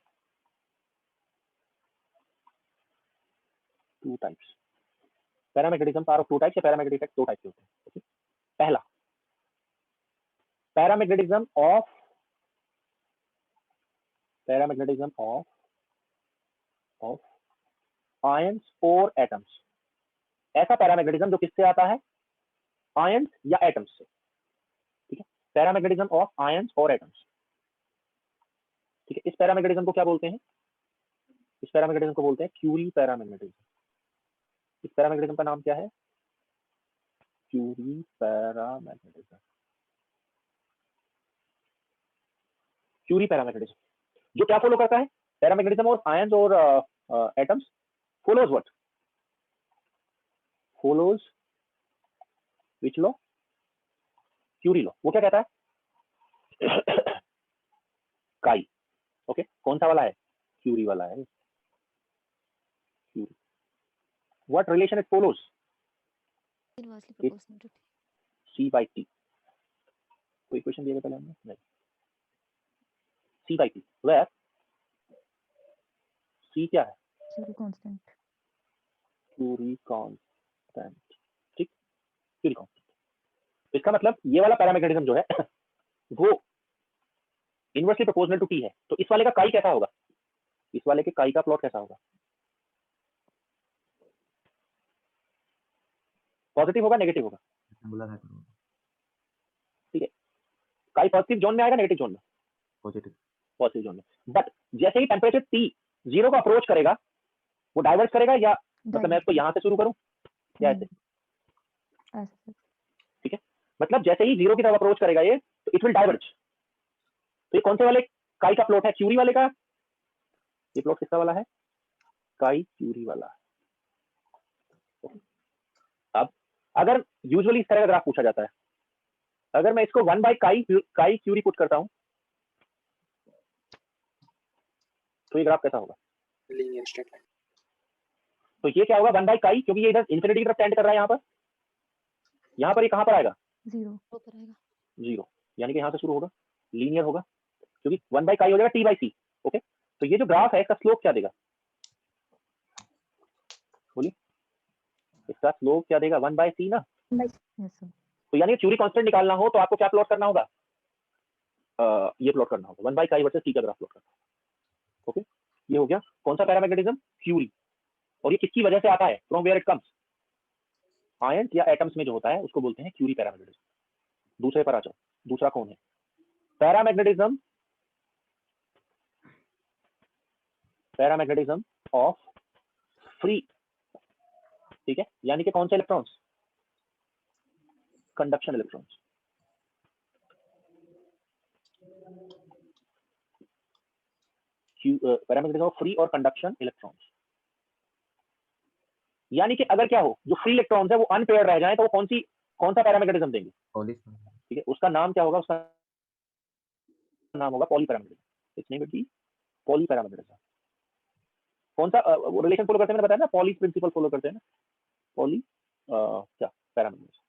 Two types paramagnetism are of two types या पैरामैग्नेटिक इफेक्ट दो टाइप के होते हैं। ओके, पहला पैरामैग्नेटिज्म ऑफ आयंस और एटम्स। ऐसा पैरामैग्नेटिज्म जो किससे आता है, आयंस या एटम्स से। ठीक है, पैरामैग्नेटिज्म ऑफ आयंस और एटम्स। ठीक है, इस पैरामैग्नेटिज्म को क्या बोलते हैं, इस पैरामैग्नेटिज्म को बोलते हैं क्यूरी पैरामैग्नेटिज्म। इस पैरामैग्नेटिज्म का नाम क्या है, क्यूरी पैरामैग्नेटिज्म। क्यूरी पैरामैग्नेटिज्म जो क्या फॉलो करता है, पैरामैग्नेटिज्म ऑफ आयंस और atoms follows what, follows which law, Curie law. वो क्या कहता है, काई। ओके, कौन सा वाला है, क्यूरी वाला है। Curie, what relation it follows, Inversely it proportional to T. C by T। कोई क्वेश्चन दिया पहले हमने, नहीं, C by T, where C क्या है, क्यूरी कांस्टेंट। Curie constant. ठीक, क्यूरी कांस्टेंट। इसका मतलब ये वाला पैरामैग्नेटिज्म जो है वो इनवर्सली प्रोपोर्शनल टू टी है। तो इस वाले का काई कैसा होगा, इस वाले के काई का प्लॉट कैसा होगा, पॉजिटिव होगा नेगेटिव होगा, ठीक है, काई पॉजिटिव जोन में आएगा नेगेटिव जोन में, पॉजिटिव जोन में। बट जैसे ही टेम्परेचर टी जीरो को अप्रोच करेगा वो डाइवर्ट करेगा, या मतलब मैं इसको यहां से शुरू करूं या ऐसे, ठीक है, मतलब जैसे ही जीरो की तरफ अप्रोच करेगा ये, तो इट विल डाइवर्ज। तो ये कौन से वाले काई का प्लॉट है, क्यूरी वाले का। ये प्लॉट किसका वाला है, काई क्यूरी वाला। अब अगर यूजुअली इस तरह का ग्राफ पूछा जाता है, अगर मैं इसको 1 बाय काई क्यूरी पुट करता हूं तो ये ग्राफ कैसा होगा, लीनियर स्ट्रेट लाइन। तो ये क्या होगा 1 बाय काई, क्योंकि ये इधर इंफिनिटी की तरफ टेंड कर रहा है। यहाँ पर ये कहां पर आएगा, जीरो ऊपर आएगा। जीरो, यानी कि यहां से शुरू होगा, लीनियर होगा, क्योंकि 1 बाय काई हो जाएगा टी बाई सी। ओके, तो ये जो ग्राफ है इसका स्लोप क्या देगा, बोलिए, इसका स्लोप क्या देगा, 1 बाय सी ना। Yes sir. तो यानी क्यूरी कांस्टेंट निकालना हो तो आपको क्या प्लॉट करना होगा, ये प्लॉट करना होगा, 1 बाय काई वर्सेस टी का ग्राफ प्लॉट करना होगा। ओके, ये हो गया कौन सा पैरामैग्नेटिज्म, क्यूरी। और ये किसकी वजह से आता है, from where it comes, ions या एटम्स में जो होता है उसको बोलते हैं क्यूरी पैरामैग्नेटिज्म। दूसरे पर आ जाओ, दूसरा कौन है, पैरामैग्नेटिज्म ऑफ फ्री। ठीक है, यानी कि कौन से electrons, conduction electrons. Paramagnetism of free और कंडक्शन इलेक्ट्रॉन्स, यानी कि अगर क्या हो, जो फ्री इलेक्ट्रॉन्स है वो अनपेयर्ड रह जाए तो वो कौन सा पैरामैग्नेटिज्म देंगे, ठीक है, उसका नाम क्या होगा, उसका नाम होगा poly paramagnetism. It's name is poly paramagnetism. कौन सा रिलेशन फॉलो करते हैं, मैंने बताया ना, पॉली प्रिंसिपल फॉलो करते हैं ना, पॉली क्या पैरामैग्नेटिज्म।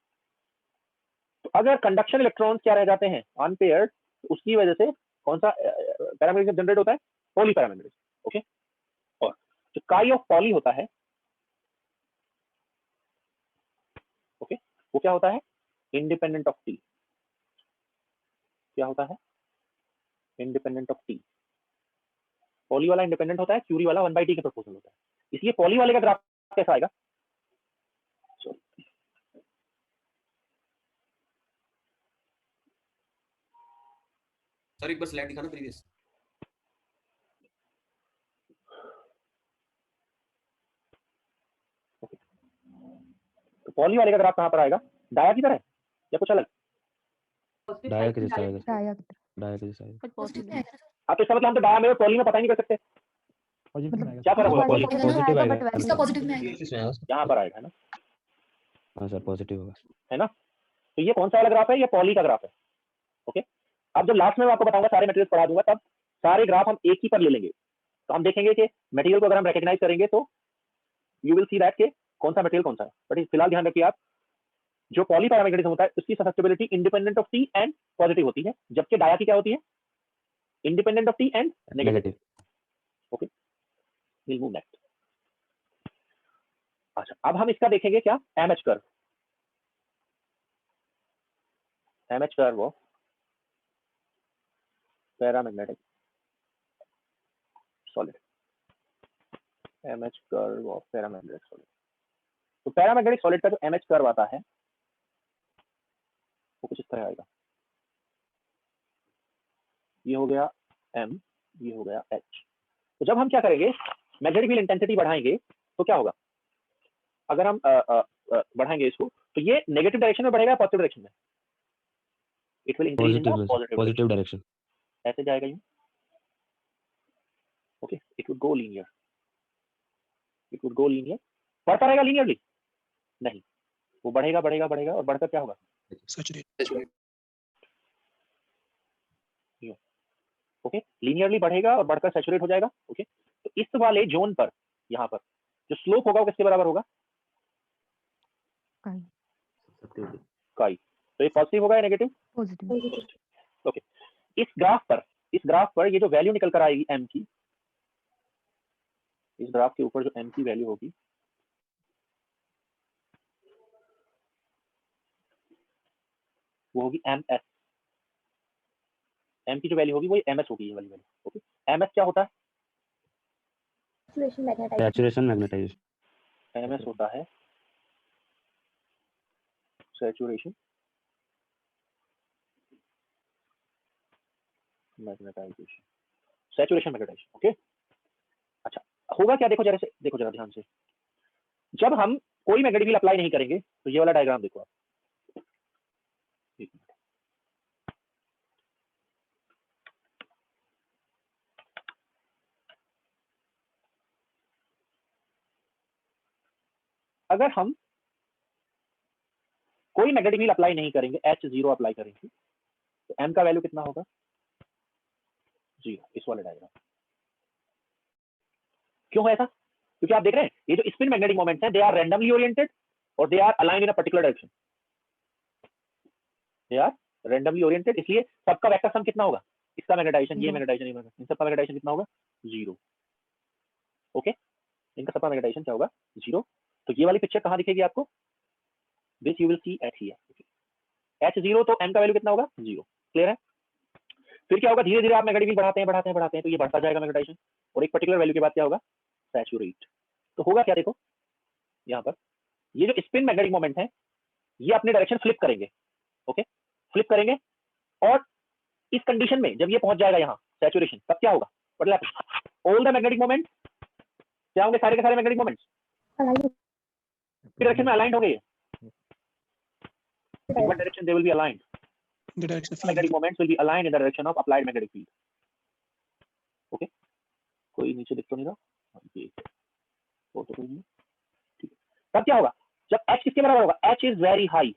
तो अगर कंडक्शन इलेक्ट्रॉन्स क्या रह जाते हैं, अनपेयर्ड, तो उसकी वजह से कौन सा पैरामैग्नेटिज्म जनरेट होता है, पॉली पैरामैग्नेटिज्म। ओके, और जो काई ऑफ पॉली होता है, ओके, वो क्या होता है, इंडिपेंडेंट ऑफ टी। क्या होता है, इंडिपेंडेंट ऑफ टी। पॉली वाला इंडिपेंडेंट होता है, क्यूरी वाला 1 बाय टी के प्रोपोर्शनल होता है। इसलिए पॉली वाले का ग्राफ कैसा आएगा, सर एक बार स्लाइड दिखाना प्रीवियस। तो पॉली वाले का ग्राफ कहां पर आएगा, डाया की तरह या कुछ अलग, डाया के जैसा आएगा, डाया डाया के जैसा आएगा। बट पॉजिटिव में आएगा। आप तो इसका मतलब हम तो डाया में और पॉली में पता ही नहीं कर सकते मतलब क्या फर्क होगा, पॉजिटिव पॉजिटिव आएगा, बट इसका पॉजिटिव में आएगा। यहाँ पर आएगा, है ना, हाँ सर पॉजिटिव होगा, है ना। तो ये कौन सा वाला ग्राफ है, ये पॉली का ग्राफ है। ओके, अब जब लास्ट में मैं आपको बताऊंगा, सारे मटेरियल पढ़ा दूंगा, तब सारे ग्राफ हम एक ही पर ले लेंगे। तो हम देखेंगे कि मटेरियल को अगर हम रिकॉग्नाइज करेंगे तो यू विल सी दैट के कौन सा मटेरियल कौन सा है। बट फिलहाल ध्यान रखिए आप, जो पॉली पैरामैग्नेटिज्म होता है उसकी susceptibility independent of T and positive होती है, जबकि डाया की क्या होती है, independent of T and negative. Okay, will move next. अच्छा, अब हम इसका देखेंगे क्या, MH curve, MH curve of paramagnetic solid, MH curve of paramagnetic solid. तो पैरामैग्नेटिक सॉलिड का जो एमएच कर्व आता है वो कुछ इस तरह आएगा, ये हो गया एम, ये हो गया एच। तो जब हम क्या करेंगे, मैग्नेटिक फील्ड इंटेंसिटी बढ़ाएंगे तो क्या होगा, अगर हम बढ़ाएंगे इसको तो ये नेगेटिव डायरेक्शन में बढ़ेगा, पॉजिटिव डायरेक्शन में, it will increase in the positive positive direction. ऐसे जाएगा यूं, okay, it would go linear, it would go linear. बढ़ता रहेगा लीनियरली? नहीं, वो बढ़ेगा बढ़ेगा बढ़ेगा और बढ़कर क्या होगा, सैचुरेट ओके, लीनियरली बढ़ेगा और बढ़कर सैचुरेट हो जाएगा। ओके, तो इस वाले जोन पर यहाँ पर जो स्लोप होगा वो किसके बराबर होगा, काई काई। तो ये पॉजिटिव होगा या नेगेटिव, पॉजिटिव। ओके। इस ग्राफ पर ये जो वैल्यू निकल कर आएगी एम की, इस ग्राफ के ऊपर जो एम की वैल्यू होगी वो होगी एम एस, एम की जो वैल्यू होगी वो एम एस होगी, ये वाली वैल्यू। ओके, एम एस क्या होता है, सैचुरेशन मैग्नेटाइजेशन। एम एस होता है saturation magnetization, saturation magnetization. Okay, अच्छा होगा क्या, देखो जरा से, देखो जरा ध्यान से, जब हम कोई मैग्नेटिक फील्ड अप्लाई नहीं करेंगे तो ये वाला डायग्राम देखो आप, एक मिनट। अगर हम कोई मैग्नेटिक फील्ड अप्लाई नहीं करेंगे, H0 अप्लाई करेंगे, तो M का वैल्यू कितना होगा, 0, इस वाले डायग्राम। क्यों है ऐसा, क्योंकि आप देख रहे हैं ये जो स्पिन मैग्नेटिक मोमेंट्स हैं, दे आर रैंडमली ओरिएंटेड और they are aligned in a particular direction, they are randomly oriented, इसलिए सबका वेक्टर सम कितना होगा, इसका मैग्नेटाइजेशन, ये मैग्नेटाइजेशन, ये मैग्नेटाइजेशन, इन सबका मैग्नेटाइजेशन कितना होगा, 0। ओके, इनका सबका मैग्नेटाइजेशन क्या होगा, 0। तो ये वाली पिक्चर कहां दिखेगी आपको, this you will see eight here, H0, तो M का वैल्यू कितना होगा, 0। क्लियर है? फिर क्या होगा, धीरे धीरे आप मैग्नेटिक फील्ड बढ़ाते हैं बढ़ाते हैं बढ़ाते हैं तो ये बढ़ता जाएगा मैग्नेटाइजेशन, और एक पर्टिकुलर वैल्यू के बाद क्या होगा, सैचुरेट। तो होगा क्या, देखो यहाँ पर ये जो स्पिन मैग्नेटिक मोमेंट है ये अपने डायरेक्शन फ्लिप करेंगे, ओके, फ्लिप करेंगे, और इस कंडीशन में जब ये पहुंच जाएगा यहाँ सैचुरेशन, तब क्या होगा, मतलब ऑल द मैग्नेटिक मोमेंट क्या होंगे, सारे के सारे मैग्नेटिक मोमेंट्स डायरेक्शन में अलाइंड होंगे, in what direction they will be aligned, the direction of magnetic moments will be aligned in the direction of applied magnetic field. Okay, कोई नीचे दिख तो नहीं रहा, ये वो तो कोई नहीं, ठीक है। तब क्या होगा, जब H किसके बराबर होगा, H इज वेरी हाई,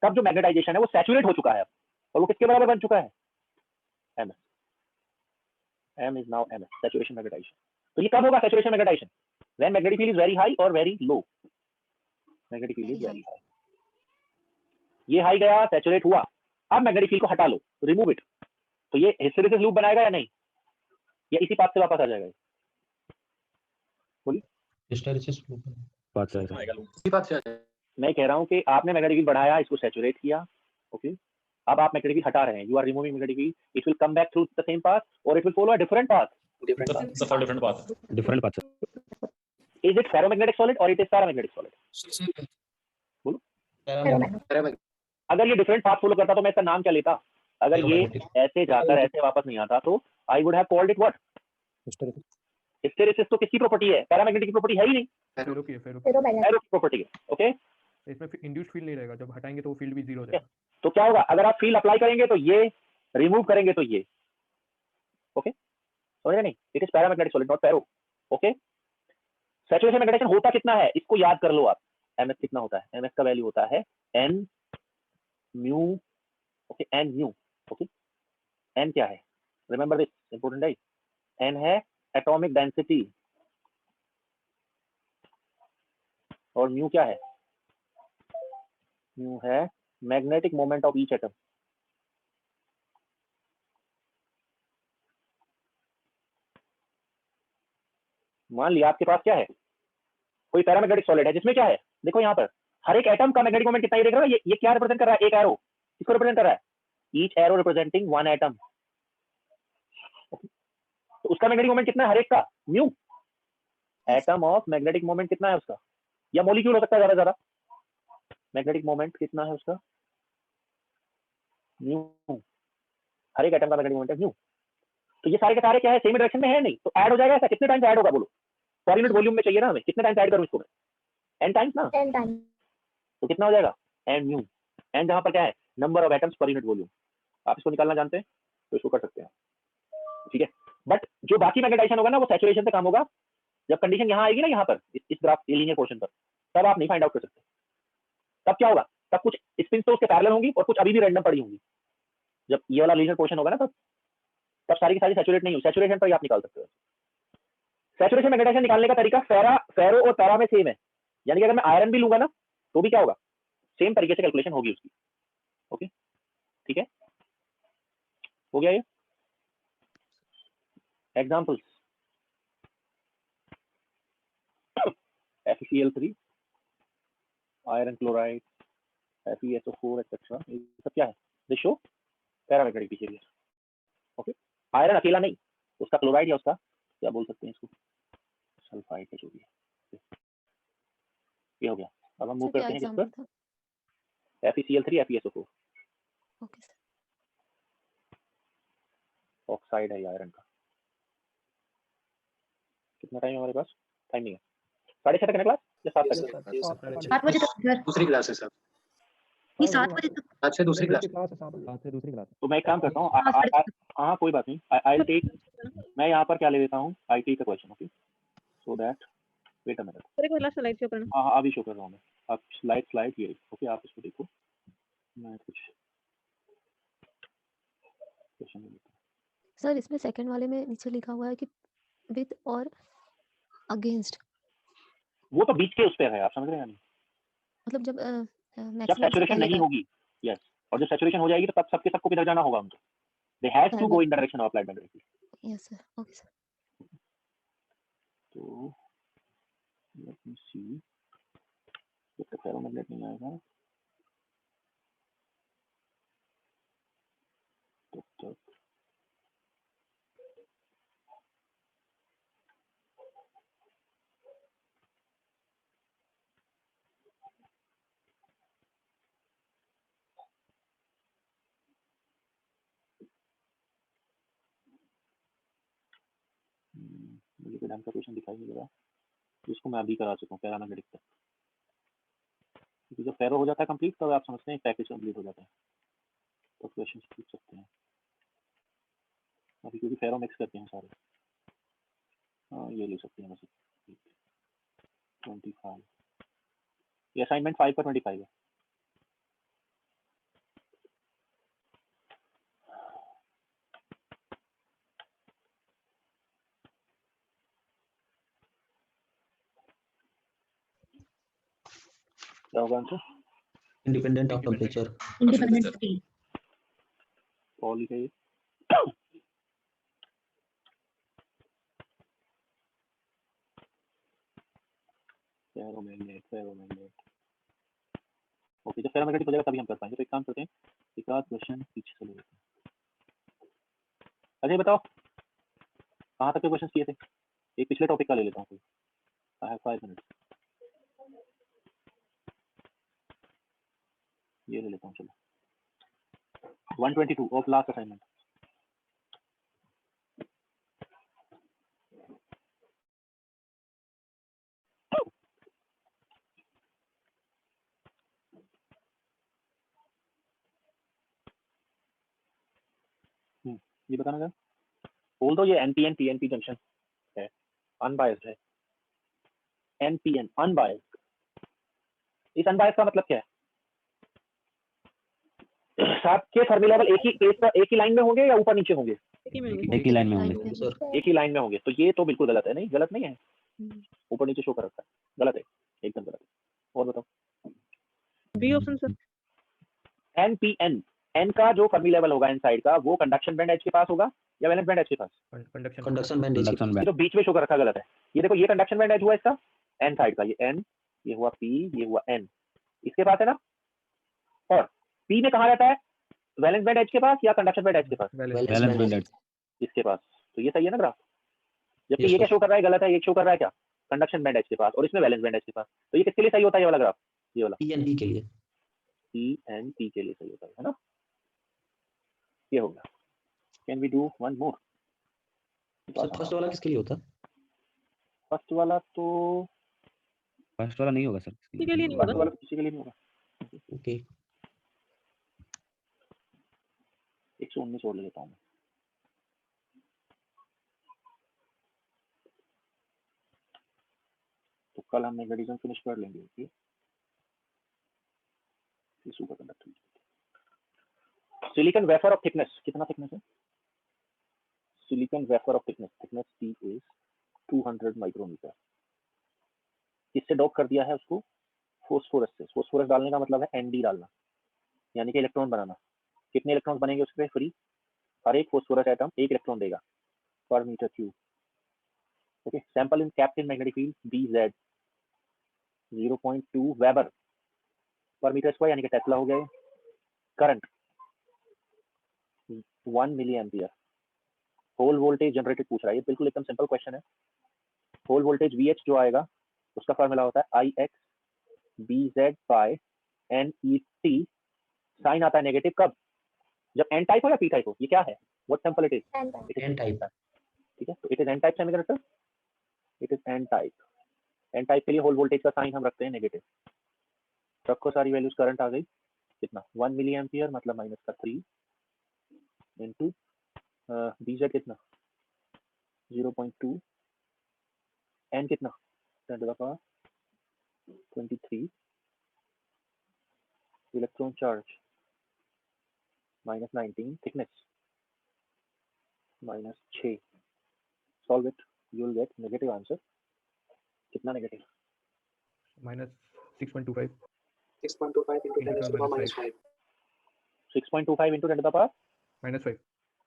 तब जो मैग्नेटाइजेशन है वो सैचुरेट हो चुका है अब, और वो किसके बराबर बन चुका है, MS, M is now MS, saturation magnetization. तो ये कब होगा saturation magnetization, when magnetic field is very high or very low, magnetic field is very high, ये हाई गया, सैचुरेट हुआ, अब मैग्नेटिक फील्ड को हटा लो, रिमूव इट, तो ये हिस्टैरिसीस लूप बनाएगा या नहीं, या इसी पाथ से वापस आ जाएगा, बोलिए, हिस्टैरिसीस लूप बात से आएगा। मैं कह रहा हूं कि आपने मैग्नेटिक फील्ड बढ़ाया, इसको सैचुरेट किया, ओके, अब आप मैग्नेटिक फील्ड हटा रहे हैं, you are removing magnetic field, it will come back through the same path और it will follow a different path, different path. Is it ferromagnetic solid और इट इज पैरामैग्नेटिक सॉलिड, बोलो, अगर ये different path follow करता तो मैं इसका नाम क्या लेता, अगर ये ऐसे जाकर ऐसे वापस नहीं आता तो I would have called it what, hysteresis. तो किसकी प्रॉपर्टी है, पैरामैग्नेटिक की प्रॉपर्टी है ही नहीं, फेरो की प्रॉपर्टी है, ओके। इसमें इंड्यूस्ड फील्ड नहीं रहेगा, जब हटाएंगे तो वो फील्ड भी 0 हो जाएगा। तो क्या होगा, अगर आप फील्ड अप्लाई करेंगे तो ये, रिमूव करेंगे तो ये, ओके, समझ रहे नहीं, it is paramagnetic solid not ferro, okay. Saturation magnetization होता कितना है, इसको याद कर लो आप, एमएस कितना होता है, एमएस का वैल्यू होता है N mu, okay, N mu, okay, N क्या है, रिमेंबर दिस इंपॉर्टेंट है, एन है एटॉमिक डेंसिटी और म्यू क्या है, म्यू है magnetic moment of each atom, मान लिया आपके पास क्या है, कोई पैरामैग्नेटिक सॉलिड है जिसमें क्या है, देखो यहाँ पर हर एक एटम का मैग्नेटिक मोमेंट कितना, ये देख रहे हो, ये क्या रिप्रेजेंट कर रहा है, एक एरो इसको रिप्रेजेंट कर रहा है, each arrow representing one atom. तो उसका मैग्नेटिक मोमेंट कितना है हर एक का, mu. Atom of magnetic moment कितना है उसका, या मॉलिक्यूल हो सकता है ज्यादा, मैग्नेटिक मोमेंट कितना है उसका, म्यू। हर एक एटम का मैग्नेटिक मोमेंट है म्यू। तो ये सारे के सारे क्या है, सेम डायरेक्शन में है नहीं, तो ऐड हो जाएगा ऐसा, कितने टाइम्स ऐड होगा बोलो, पर यूनिट वॉल्यूम में चाहिए ना हमें, कितने टाइम्स ऐड करूं इसको मैं, n टाइम्स ना, n टाइम। तो कितना हो जाएगा n म्यू। n जहां पर क्या है, नंबर ऑफ एटम्स पर यूनिट वॉल्यूम, आप इसको निकालना जानते हैं तो इसको कर सकते हैं, ठीक है। बट जो बाकी मैग्नेटाइजेशन होगा ना वो सैचुरेशन से काम होगा, जब कंडीशन यहाँ आएगी ना, यहाँ पर इस ग्राफ लीनियर पोर्शन पर, तब आप नहीं फाइंड आउट कर सकते। तब क्या होगा, तब कुछ स्पिन तो उसके पैरेलल होंगी और कुछ अभी भी रैंडम पड़ी होंगी। जब ये वाला लीनियर पोर्शन होगा ना तब सारी की सारी सैचुरेट नहीं हो, सैचुरेशन पर ही आप निकाल सकते हो। सैचुरेशन मैग्नेटाइजेशन निकालने का तरीका फेरो और पैरा में सेम है, यानी कि अगर मैं आयरन भी लूंगा ना तो भी क्या होगा, सेम तरीके से कैलकुलेशन होगी उसकी। ओके ठीक है, हो गया ये। Examples, FeCl3, iron chloride, FeSO4 etcetera, ये सब क्या है, this show paramagnetic behaviour. Okay, iron अकेला नहीं, उसका क्लोराइड या उसका क्या बोल सकते हैं इसको, सल्फाइड है जो भी है, ये हो गया। अब हम मूव करते हैं किस पर, FeCl3 FeSO4, okay sir. Oxide है ये आयरन का। कितना टाइम है हमारे पास, टाइम नहीं है, 6:30 तक है ना क्लास या 7 तक, 7 बजे तक सर। दूसरी क्लास है सर, ये 7 बजे तक। अच्छा दूसरी क्लास। दूसरी क्लास। तो मैं एक काम करता हूँ, हाँ कोई बात नहीं, आई टेक, मैं यहाँ पर क्या ले लेता हूँ, आई टेक का question, okay, so that wait a minute, sir एक मिनट स्लाइड शो करना। हाँ अभी शो कर रहा हूँ मैं, आप स्लाइड ये, ओके आप इसको देखो, मैं कुछ क्वेश्चन ले लेता हूँ। सर इसमें सेकंड वाले में नीचे लिखा हुआ है कि विद और अगेंस्ट, वो तो बीच के उस पर है, आप समझ रहे हैं नहीं, मतलब जब जब मैक्सिमम से सैचुरेशन पहले नहीं का। होगी, यस, और जब सैचुरेशन हो जाएगी तो तब सबके सबको किधर जाना होगा उनको, they have to go in direction of applied magnetic. Yes sir, okay sir. तो लेट मी सी, जब तक फेरोमैग्नेट नहीं आएगा तब तक मुझे कोई ढंग का क्वेश्चन दिखाई नहीं दे रहा, इसको मैं अभी करा चुका हूँ पैरामैग्नेटिक तक, क्योंकि जब फेरो हो जाता है कंप्लीट तब आप समझते हैं पैकेज कंप्लीट हो जाता है, तो क्वेश्चन पूछ सकते हैं। अभी क्योंकि फेरो मिक्स करते हैं सारे, हाँ ये ले सकते हैं वैसे 25, ये असाइनमेंट 5 पर 25 है। क्या होगा answer, independent of temperature, independent state. Poly का ये फेरोमैग्नेट, ओके, जब फेरोमैग्नेटिक हो जाएगा तभी हम कर पाएंगे, तो एक काम करते हैं, एक आध क्वेश्चन पीछे से ले लेते हैं। अजय बताओ कहाँ तक के क्वेश्चन किए थे, एक पिछले टॉपिक का ले लेता हूँ, आई हैव 5 मिनट्स, ये ले लेता हूँ, चलो 122 ऑफ लास्ट असाइनमेंट। ये बताना क्या, बोल दो ये NPN PNP जंक्शन है, अनबायस्ड है, NPN अनबायस्ड, इस अनबायस्ड का मतलब क्या है, सबके फर्मी लेवल एक ही लाइन में होंगे या ऊपर नीचे होंगे, एक ही लाइन में होंगे सर। एक ही लाइन में होंगे, तो ये तो बिल्कुल गलत है, नहीं गलत नहीं है, ऊपर नीचे शो कर रखा है, गलत है, एकदम गलत है। और बताओ B option sir. NPN, N का जो फर्मी लेवल होगा इन साइड का वो कंडक्शन बैंड एच के पास होगा या वैलेंस बैंड एच के पास, कंडक्शन कंडक्शन बैंड कंडक्शन ये बैंड तो बीच में शो कर रखा गलत है, ये देखो ये कंडक्शन बैंड एज हुआ इसका एन साइड का, ये एन, ये हुआ पी, ये हुआ एन, इसके पास है ना। और पी में कहाँ रहता है, वैलेंस बैंड एज के पास या कंडक्शन बैंड एज के पास, बैलेंस बैंड इसके पास। तो ये सही है ना ग्राफ, जबकि Yes, ये क्या sir. शो कर रहा है, गलत है, ये शो कर रहा है क्या, कंडक्शन बैंड एज के पास, और इसमें वैलेंस बैंड एज के पास। तो ये किसके लिए सही होता है, ये वाला ग्राफ, ये वाला PNP के लिए पी एन पी के लिए सही होता है ना। ये हो गया। Can we do one more. Sir first वाला किसके लिए होता? फर्स्ट वाला तो फर्स्ट वाला नहीं होगा सर। किसी के लिए नहीं फर्स्ट होगा। वाला तो किसी के लिए नहीं होगा। ओके 119 जोड़ लेता हूँ मैं। तो कल हम मैग्नेटिज्म फिनिश कर लेंगे। Okay, superconductor silicon wafer of thickness, कितना थिकनेस है, silicon wafer of thickness, thickness T is 200 micrometre. किससे डॉक कर दिया है उसको, फोस्फोरस से। फोस्फोरस डालने का मतलब है एनडी डालना, यानी कि इलेक्ट्रॉन बनाना। कितने इलेक्ट्रॉन बनेंगे उस पर फ्री, हर एक फोस्फोरस एटम एक इलेक्ट्रॉन देगा per metre cube. Okay, sample in kept in magnetic field BZ 0.2 weber per metre square, यानी कि टेस्ला हो गया। Current 1 milli ampere. Hall voltage generated पूछ रहा है, ये बिल्कुल एकदम सिंपल क्वेश्चन है। होल वोल्टेज VH जो आएगा उसका फॉर्मूला होता है IX BZ by NET। Sign आता है नेगेटिव कब, जब एन टाइप हो या पी टाइप हो। ये क्या है, what sample it is, N type. ठीक है, तो it is N type semiconductor, it is N type. N type के लिए होल वोल्टेज का साइन हम रखते हैं नेगेटिव। रखो सारी वैल्यूज, करंट आ गई कितना 1 मिली एम्पियर, मतलब माइनस का 3 इनटू BZ कितना 0.2, एन कितना 10 to the power 23, electron charge -19, thickness -6। Solve it, you will get negative answer. कितना negative, -6.25 6.25 into 10 to the power -5 -5. 6.25 into 10 to the power -5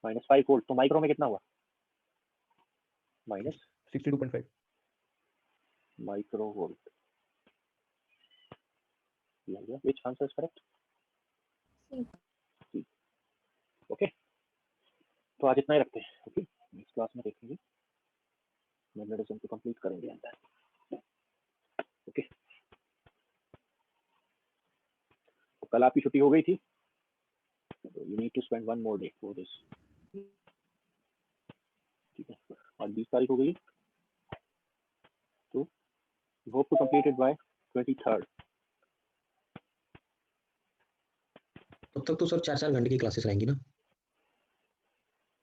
-5 volt. तो micro में कितना हुआ, minus 62.5 micro volt. Which answer is correct, okay. तो आज इतना ही रखते हैं। ओके, नेक्स्ट क्लास में देखेंगे, मैग्नेटिज्म को कंप्लीट करेंगे अंदर। ओके, तो कल आपकी छुट्टी हो गई थी, you need to spend one more day for this. ठीक है, आज 20 तारीख हो गई, तो hope to complete it by 23rd। तब तक तो सर 4-4 घंटे की क्लासेस रहेंगी ना?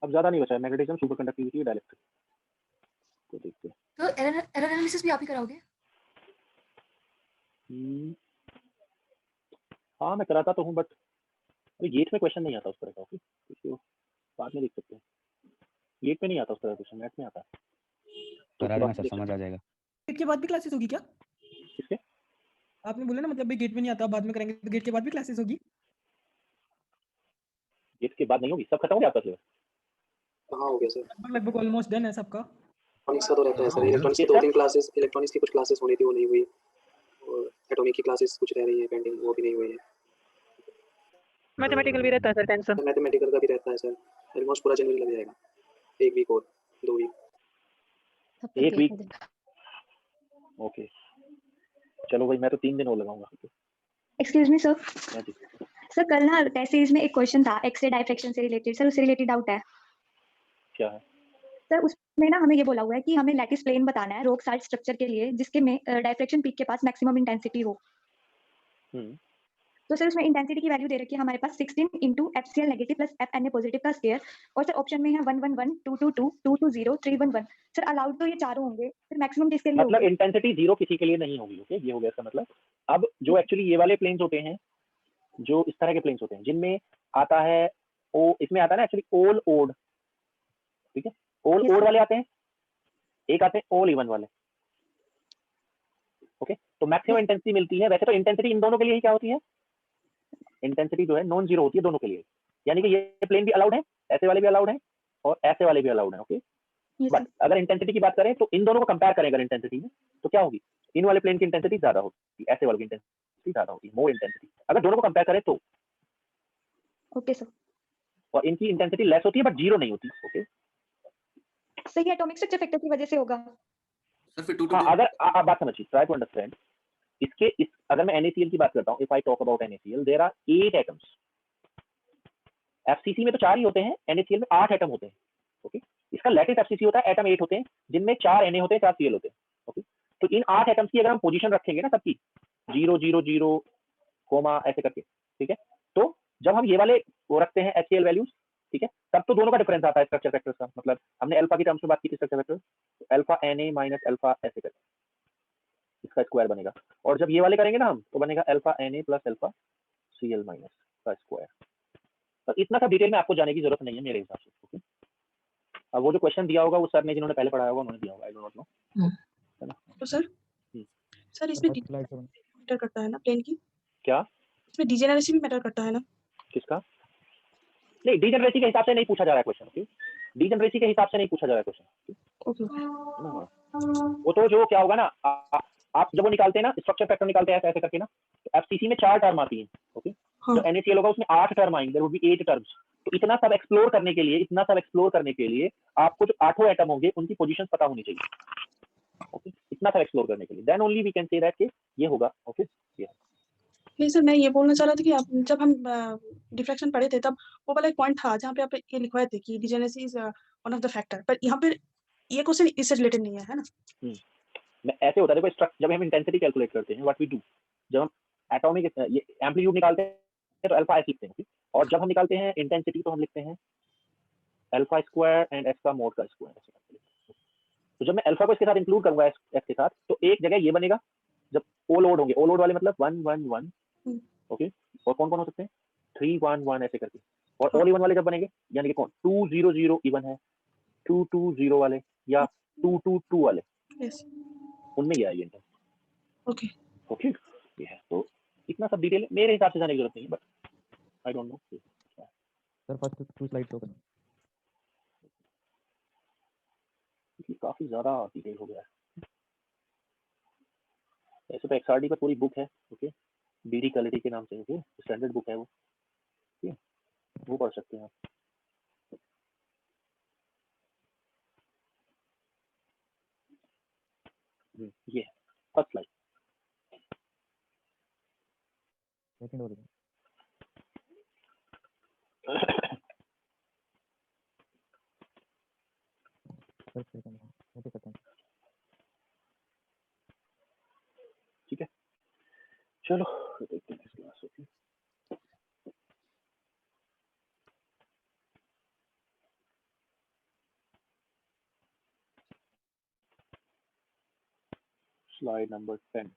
अब ज्यादा नहीं बचा है, मैग्नेटिज्म, सुपर कंडक्टिविटी, डाइलेक्ट्रिक। तो देखते हैं। तो एरर एनालिसिस भी आप ही कराओगे? हाँ मैं कराता तो हूँ, बट अभी गेट में क्वेश्चन नहीं आता उस तरह का। ओके, इसको बाद में देख सकते हैं। गेट में नहीं आता उस तरह का क्वेश्चन, नेट में आता है। करा देना सर, समझ आ जाएगा। गेट के बाद भी क्लासेस होगी क्या? किसके? आपने बोला ना, मतलब गेट में नहीं आता, बाद में करेंगे, तो गेट के बाद भी क्लासेस होगी? गेट के बाद नहीं होगी, सब खत्म हो गया आपका सिलेबस? कहाँ हो गया सर? लगभग ऑलमोस्ट डन है सबका। इलेक्ट्रॉनिक्स का तो रहता है सर, इलेक्ट्रॉनिक्स की 2-3 क्लासेस, इलेक्ट्रॉनिक्स की कुछ क्लासेस होनी थी वो नहीं हुई, और एटॉमिक की क्लासेस कुछ रह रही है पेंडिंग, वो भी नहीं हुई है। मैथमेटिकल भी रहता है सर टेंशन। मैथमेटिकल का भी रहता है सर, ऑलमोस्ट पूरा जनवरी लग जाएगा, 1 वीक और 2 वीक। तब तक 1 देखने वीक, देना। ओके। चलो भाई, मैं तो 3 दिन और लगाऊंगा। एक्सक्यूज मी सर, हाँ जी, सर कल ना टेस्ट सीरीज में एक क्वेश्चन था एक्स-रे डायफ्रैक्शन से रिलेटेड, सर उससे रिलेटेड डाउट है क्या है? सर। उसमें ना हमें ये बोला हुआ है कि हमें लैटिस प्लेन बताना है रॉक साल्ट स्ट्रक्चर के लिए जिसके में डायफ्रैक्शन पीक के पास मैक्सिमम इंटेंसिटी हो। तो सर उसमें इंटेंसिटी की वैल्यू दे रखी है हमारे पास 16 into FCl negative plus FNA positive का स्क्वायर, और सर ऑप्शन में है 111, 222, 220, 311। सर अलाउड तो ये चारों होंगे, फिर मैक्सिमम किसके लिए मतलब होगी? इंटेंसिटी 0 किसी के लिए नहीं होगी। ओके, ये हो गया इसका मतलब। अब जो एक्चुअली ये वाले प्लेन्स होते हैं, जो इस तरह के प्लेन्स होते हैं जिनमें आता है ओ, इसमें आता है ना एक्चुअली ओल ओड, ठीक है, ओल ओड वाले आते हैं, एक आते हैं ओल इवन वाले। ओके, तो मैक्सिमम इंटेंसिटी मिलती है। वैसे तो इंटेंसिटी इन दोनों के लिए ही क्या होती है, इंटेंसिटी जो है नॉन जीरो होती है दोनों के लिए, यानी कि ये प्लेन भी अलाउड है, ऐसे वाले भी अलाउड है और ऐसे वाले भी अलाउड है। ओके, Yes, बट अगर इंटेंसिटी की बात करें तो इन दोनों को कंपेयर करें अगर इंटेंसिटी में, तो क्या होगी, इन वाले प्लेन की इंटेंसिटी ज्यादा होगी, ऐसे वाले की इंटेंसिटी ज्यादा होगी, मोर इंटेंसिटी। अगर दोनों को कंपेयर करें तो ओके सर। और इनकी इंटेंसिटी लेस होती है बट जीरो नहीं होती। ओके सही एटॉमिक स्ट्रक्चर फैक्टर की वजह से होगा। सर फिर 2 हाँ, अगर आप बात समझिए, ट्राई टू अंडरस्टैंड इसके इस अगर मैं NaCl की बात करता हूँ, if I talk about NaCl, there are 8 atoms. FCC में तो 4 ही होते हैं, NaCl में 8 एटम होते हैं। ओके इसका लेटेस्ट FCC होता है, एटम 8 होते हैं जिनमें 4 Na होते हैं, 4 Cl होते हैं। ओके तो इन 8 एटम्स की अगर हम पोजीशन रखेंगे ना सबकी 0 0 0 कोमा ऐसे करके, ठीक है, तो जब हम ये वाले वो रखते हैं HCl वैल्यूज, ठीक है, तब तो दोनों का डिफरेंस आता है स्ट्रक्चर फैक्टर्स का। मतलब हमने अल्फा की टर्म्स में बात की थी स्ट्रक्चर फैक्टर, तो अल्फा Na माइनस अल्फा ऐसे करके इसका स्क्वायर बनेगा, और जब ये वाले करेंगे ना हम तो बनेगा alpha Na plus alpha Cl minus का स्क्वायर। तो इतना सा डिटेल में आपको जाने की जरूरत नहीं है मेरे हिसाब से। ओके अब वो जो क्वेश्चन दिया होगा वो सर ने जिन्होंने पहले पढ़ाया होगा उन्होंने दिया होगा, आई डोंट नो, है ना। तो सर इसमें मैटर करता है ना प्लेन की? क्या इसमें डिजेनरेसी भी मैटर करता है ना? किसका? नहीं, डीजनरेसी के हिसाब से नहीं पूछा जा रहा है क्वेश्चन। ओके डीजनरेसी के हिसाब से नहीं पूछा जा रहा है क्वेश्चन। ओके वो तो जो क्या होगा ना, आप जब वो निकालते हैं ना स्ट्रक्चर फैक्टर निकालते हैं ऐसे करके ना, तो FCC में 4 टर्म आती हैं। ओके तो NaCl होगा उसमें 8 टर्म आएंगे, देयर वुड बी 8 टर्म्स। तो इतना सब एक्सप्लोर करने के लिए आपको जो 8 एटम होंगे उनकी पोजीशन पता होनी चाहिए। ओके इतना सब एक्सप्लोर करने के लिए then only we can say that कि ये होगा। ओके नहीं सर, मैं ये बोलना चाह रहा था कि आप जब हम डिफ्रैक्शन पढ़े थे तब वो वाला एक पॉइंट था जहाँ पे आप ये लिखवाए थे कि degeneracy is one of the factor, पर यहाँ पे ये क्वेश्चन इससे रिलेटेड नहीं है ना? मैं ऐसे होता है देखो, जब हम इंटेंसिटी कैलकुलेट करते हैं व्हाट वी डू, जब हम एटॉमिक ये एम्पलीट्यूड निकालते हैं तो अल्फा ऐसे लिखते हैं, और जब हम निकालते हैं इंटेंसिटी तो हम लिखते हैं अल्फा स्क्वायर एंड एस का मोड का स्क्वायर ऐसे करके लिखते हैं। तो जब मैं अल्फा को इसके साथ इंक्लूड करूंगा एस के साथ, तो एक जगह ये बनेगा जब ओ लोड होंगे, ओ लोड वाले मतलब 1 1 1। ओके और कौन कौन हो सकते हैं 3 1 1 ऐसे करके, और ऑल इवन वाले जब बनेंगे यानी कि कौन 2 0 0 इवन है, 2 2 0 वाले या 2 2 2 वाले, उनमें ये आएगी। ओके ओके ये है, तो इतना सब डिटेल मेरे हिसाब से जाने की जरूरत नहीं है, but I don't know sir first 2 slide show करें। काफी ज्यादा डिटेल हो गया है। ऐसे तो XRD पर पूरी बुक है। ओके BD क्वालिटी के नाम से, ओके स्टैंडर्ड बुक है वो, ओके वो पढ़ सकते हैं आप। ये फर्स्ट स्लाइड सेकंड और सर सेकंड ओके करते हैं। ठीक है चलो देखते हैं class. Okay slide number 10.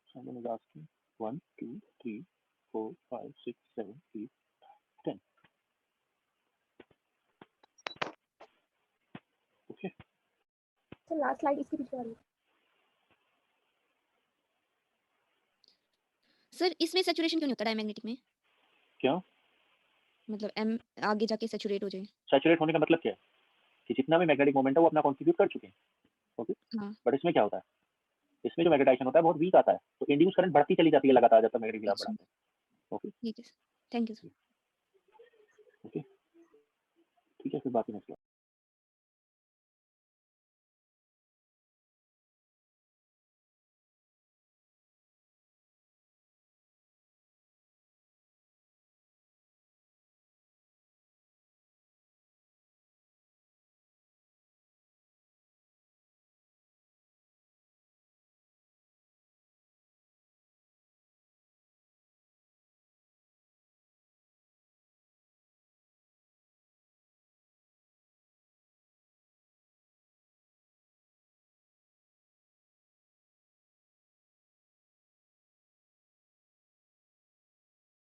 Someone is asking 1 2 3 4 5 6 7 8 10. Okay. Sir last slide इसके पीछे वाली। सर इसमें सैचुरेशन क्यों नहीं होता डायमैग्नेटिक में? क्या मतलब M आगे जाके सैचुरेट हो जाए। सैचुरेट होने का मतलब क्या है कि जितना भी मैग्नेटिक मोमेंट है वो अपना कंट्रीब्यूट कर चुके हैं। ओके हाँ बट इसमें क्या होता है, इसमें जो मैग्नेटाइजेशन होता है बहुत वीक आता है, तो इंड्यूस करंट बढ़ती चली जाती है लगातार जब तक मैग्नेटिक फिल्ड बढ़ाते हैं। ओके ठीक है, थैंक यू सर। ओके ठीक है फिर बाकी नेक्स्ट